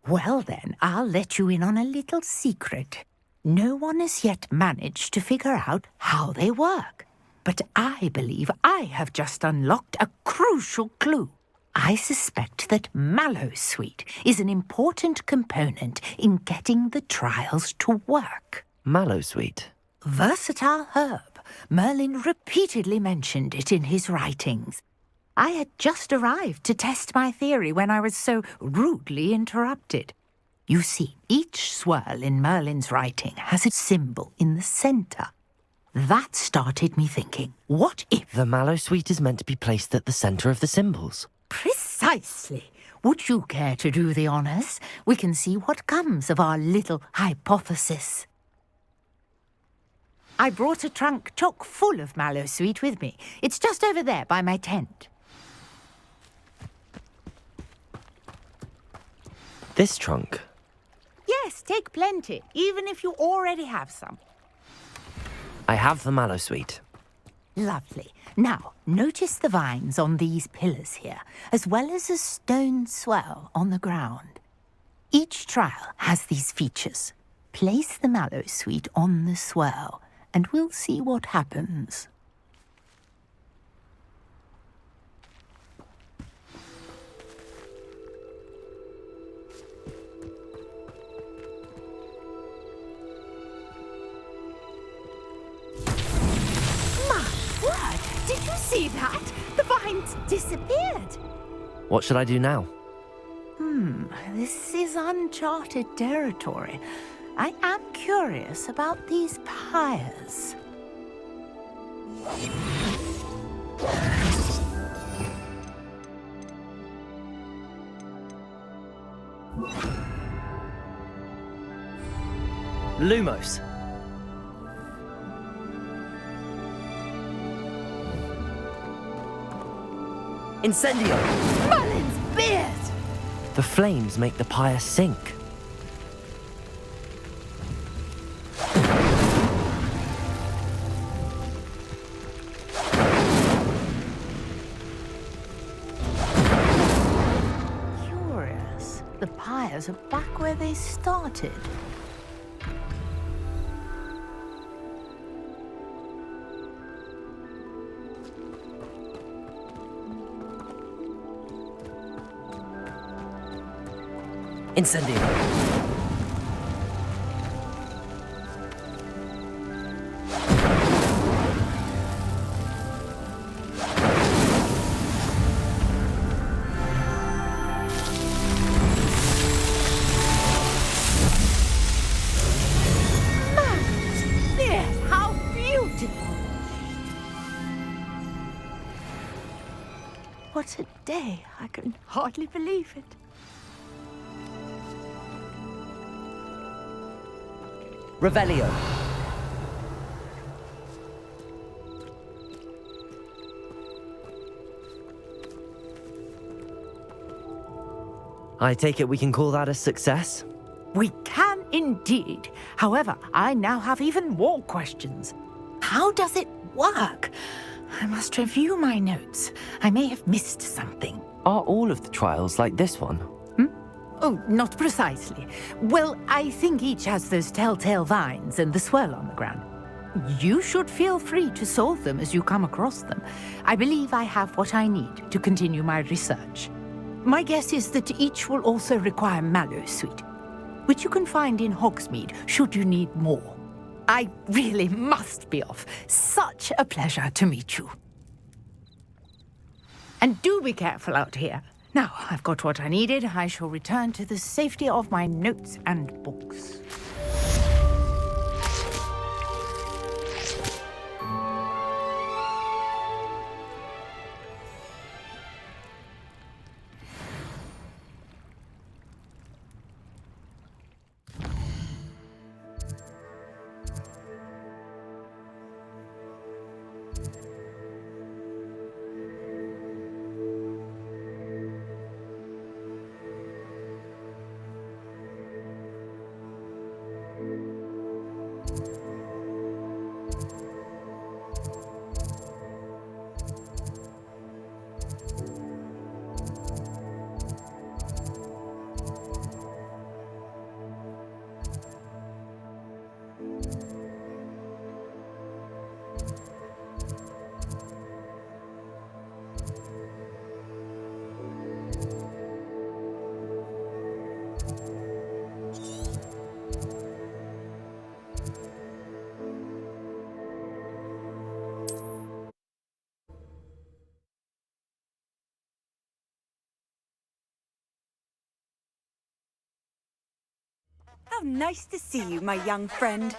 Well then, I'll let you in on a little secret. No one has yet managed to figure out how they work. But I believe I have just unlocked a crucial clue. I suspect that mallowsweet is an important component in getting the trials to work. Mallowsweet? Versatile herb. Merlin repeatedly mentioned it in his writings. I had just arrived to test my theory when I was so rudely interrupted. You see, each swirl in Merlin's writing has a symbol in the centre. That started me thinking, what if... The mallowsweet is meant to be placed at the centre of the symbols. Precisely. Would you care to do the honours? We can see what comes of our little hypothesis. I brought a trunk chock full of mallowsweet with me. It's just over there by my tent. This trunk? Yes, take plenty, even if you already have some. I have the mallowsweet. Lovely. Now, notice the vines on these pillars here, as well as a stone swell on the ground. Each trial has these features. Place the mallowsweet on the swell, and we'll see what happens. Did you see that? The vines disappeared. What should I do now? This is uncharted territory. I am curious about these pyres. Lumos. Incendio! Merlin's beard! The flames make the pyre sink. Curious. The pyres are back where they started. Incendio. How beautiful! What a day! I can hardly believe it. Revelio. I take it we can call that a success? We can indeed. However, I now have even more questions. How does it work? I must review my notes. I may have missed something. Are all of the trials like this one? Oh, not precisely. Well, I think each has those telltale vines and the swirl on the ground. You should feel free to solve them as you come across them. I believe I have what I need to continue my research. My guess is that each will also require mallowsweet, which you can find in Hogsmeade should you need more. I really must be off. Such a pleasure to meet you. And do be careful out here. Now, I've got what I needed. I shall return to the safety of my notes and books. How nice to see you, my young friend.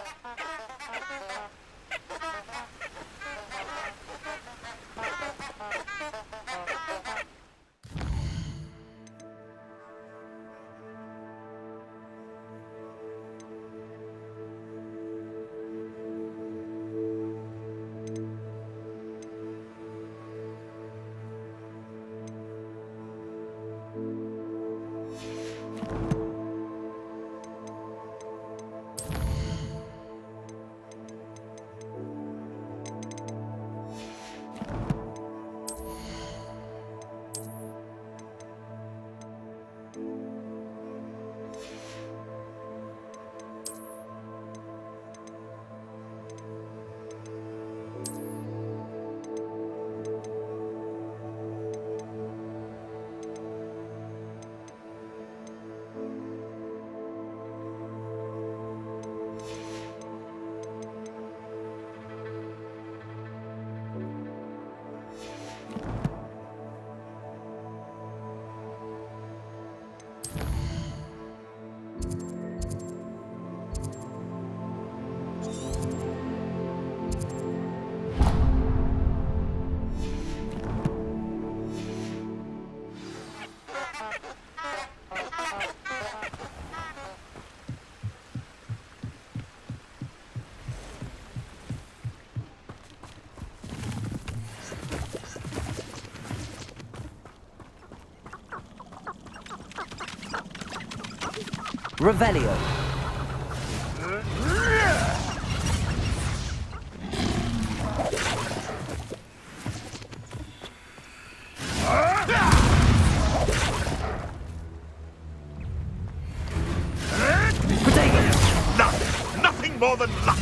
Revelio. Nothing more than luck.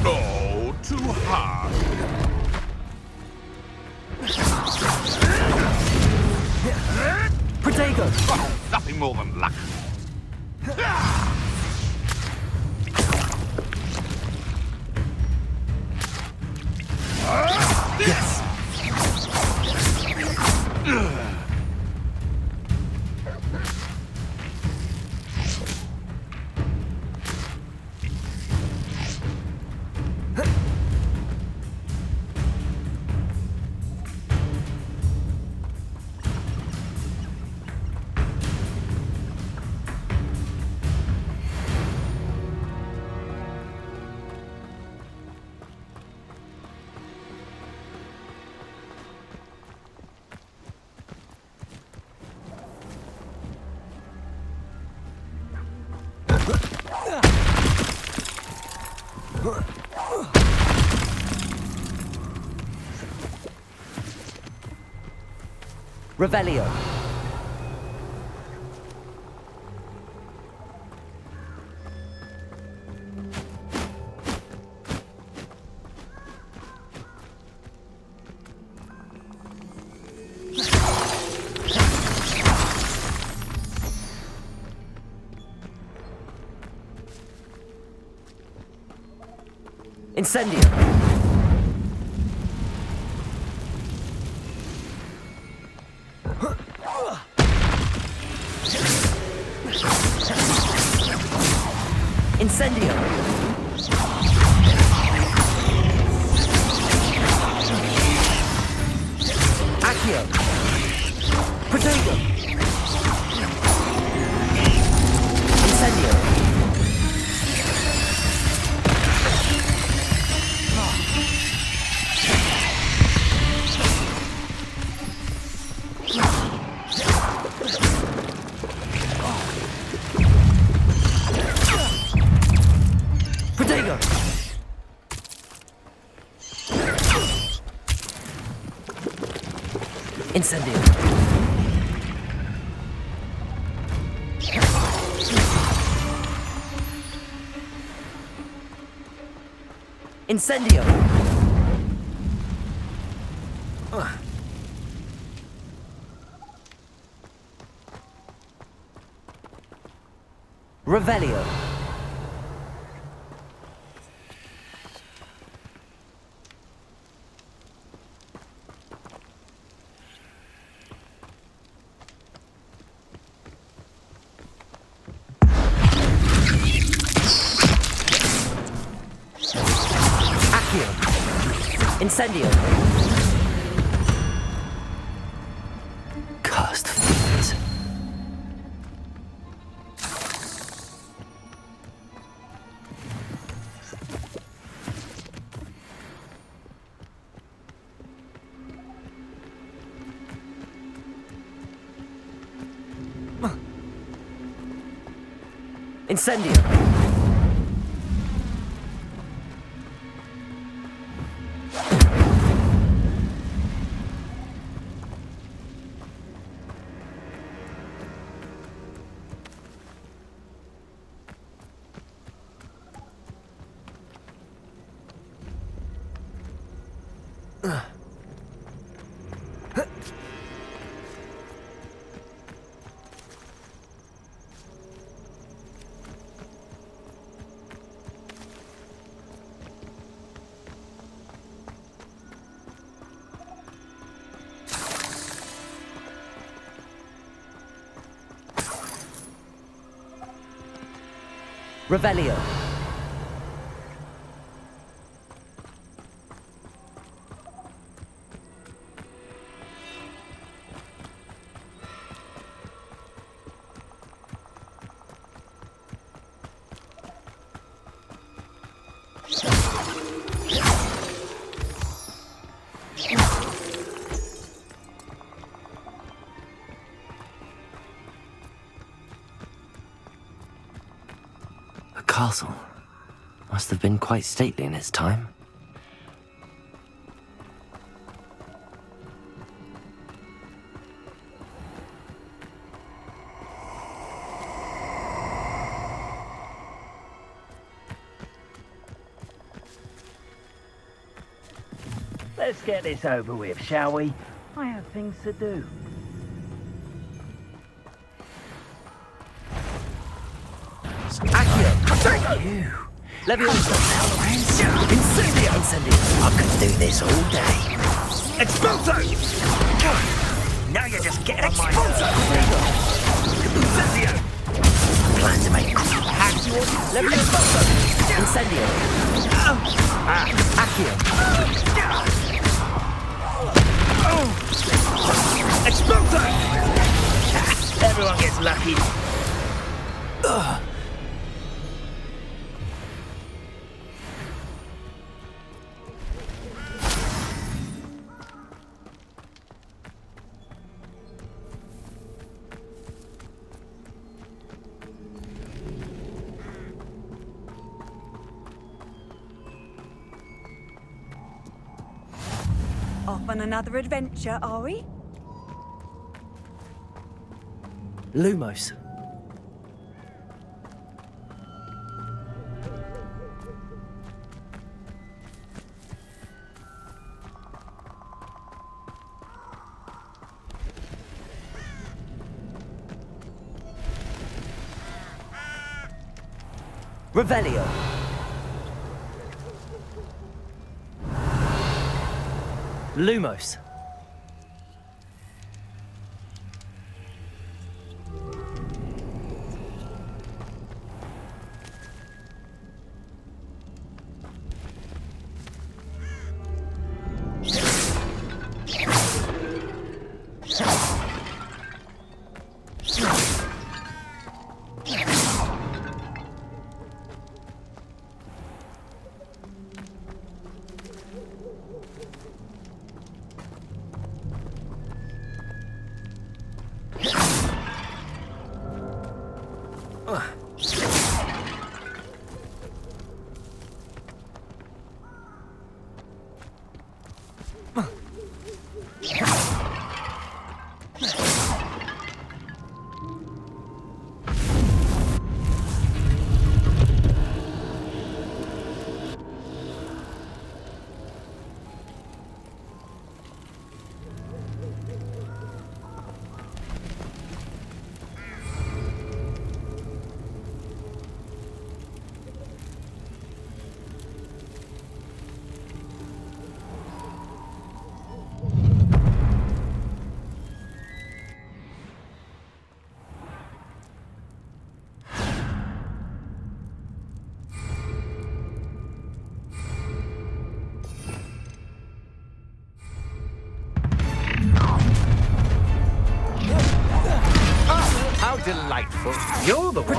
Oh, too hard. Protego. Oh, nothing more than luck. Yes. Revelio. Incendio. Incendio. Accio. Protego. Incendio. Protego. Incendio. Incendio. Revelio. Incendio! Cursed fiends. Incendio! Revelio. Castle must have been quite stately in its time. Let's get this over with, shall we? I have things to do. You. Leviosa. Incendio. Incendio. I could do this all day. Expulso! Now you're just getting on my nerves. Incendio! Plan to make Leviosa. Incendio. Accio. Expulso! Everyone gets lucky. Off on another adventure, are we? Lumos. Revelio. Lumos. delightful. You're the one.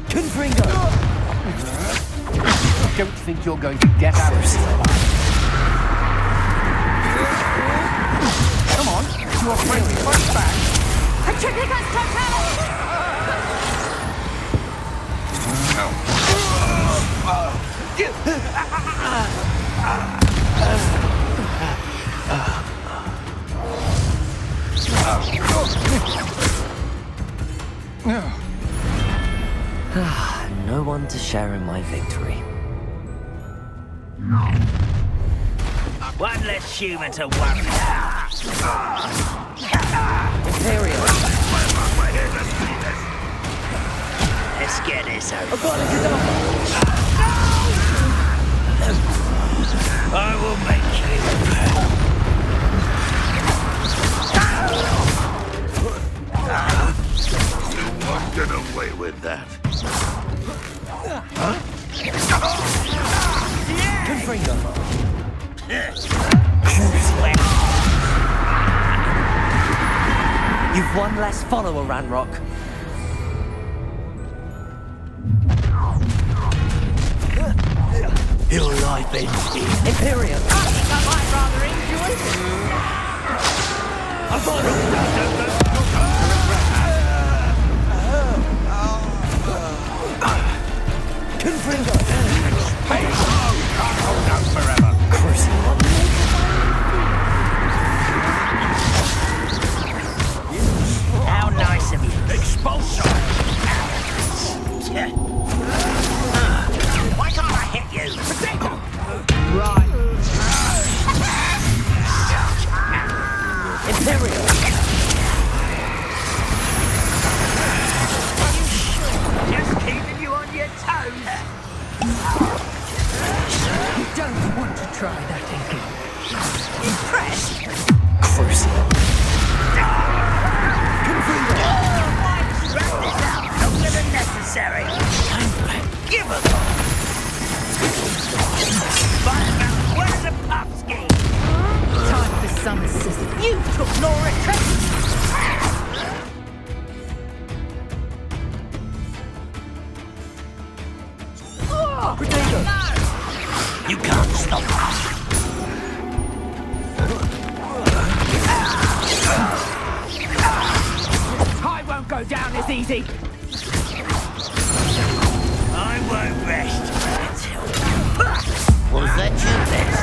Confringo! Don't think you're going to get out of this alive. Come on, you are friendly. Fight back. No one to share in my victory. One less human to worry about. Imperial. Let's get this over. I will make You won't get away with that. Confringo. You've one less follower, Ranrock. Your life ends here. Imperial. I think I might rather enjoy this. Confringo. Hey, can't hold out forever. How nice of you. Expulsion. Why can't I hit you? Right. Imperial. Just keeping you on your toes. You don't want to try that again. Impressed? Crucial. Wrap this out longer than necessary. Give us where's the pup scheme? Time for some assistance. You took no retreat. You can't stop us. I won't go down as easy. I won't rest until... Was that your best?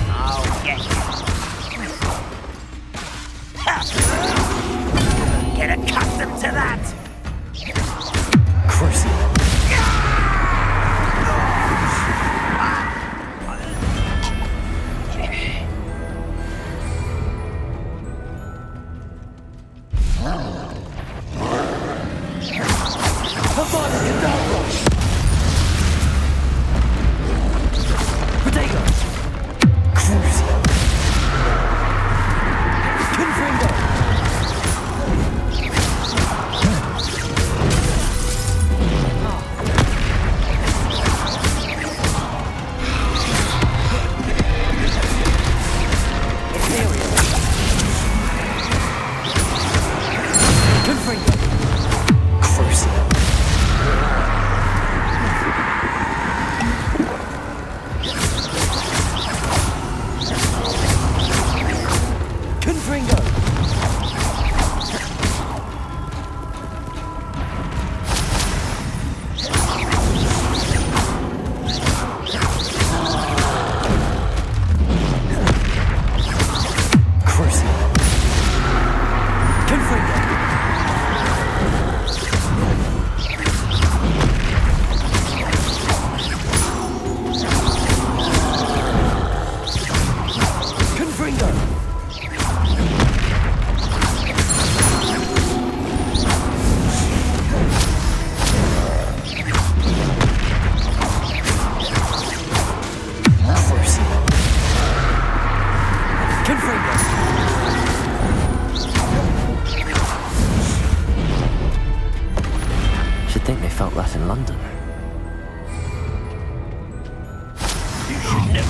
I'll get you. Get accustomed to that. Crucial.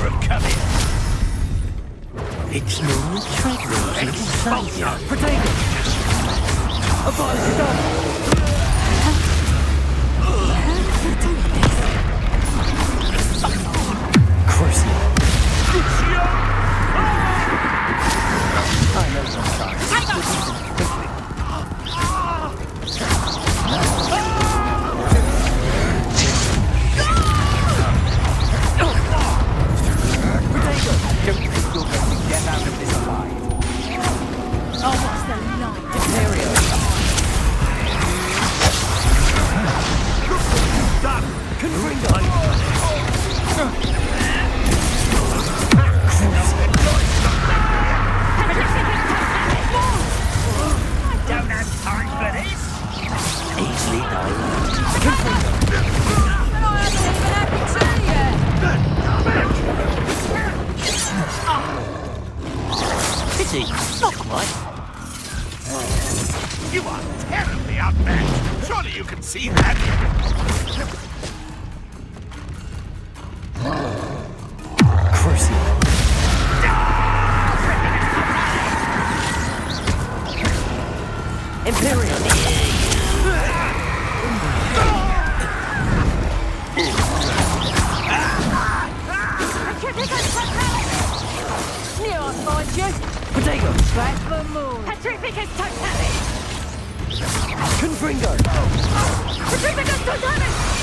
never have come here. It's Lord Treadwell's little saviour. Potato! Abolish done! Crucio! I know some time. Potato! Don't think you're going to get out of this alive. Oh, what's the line? Imperial! Done! Confringo! I don't have time for this. Easily done. I haven't even had my tea yet. Pity, not quite. You are terribly outmatched. Surely you can see that. Crucio! Imperial! Knew I'd find you. Potato! Back for more. Petrificus totalis! Confringo! Petrificus totalis!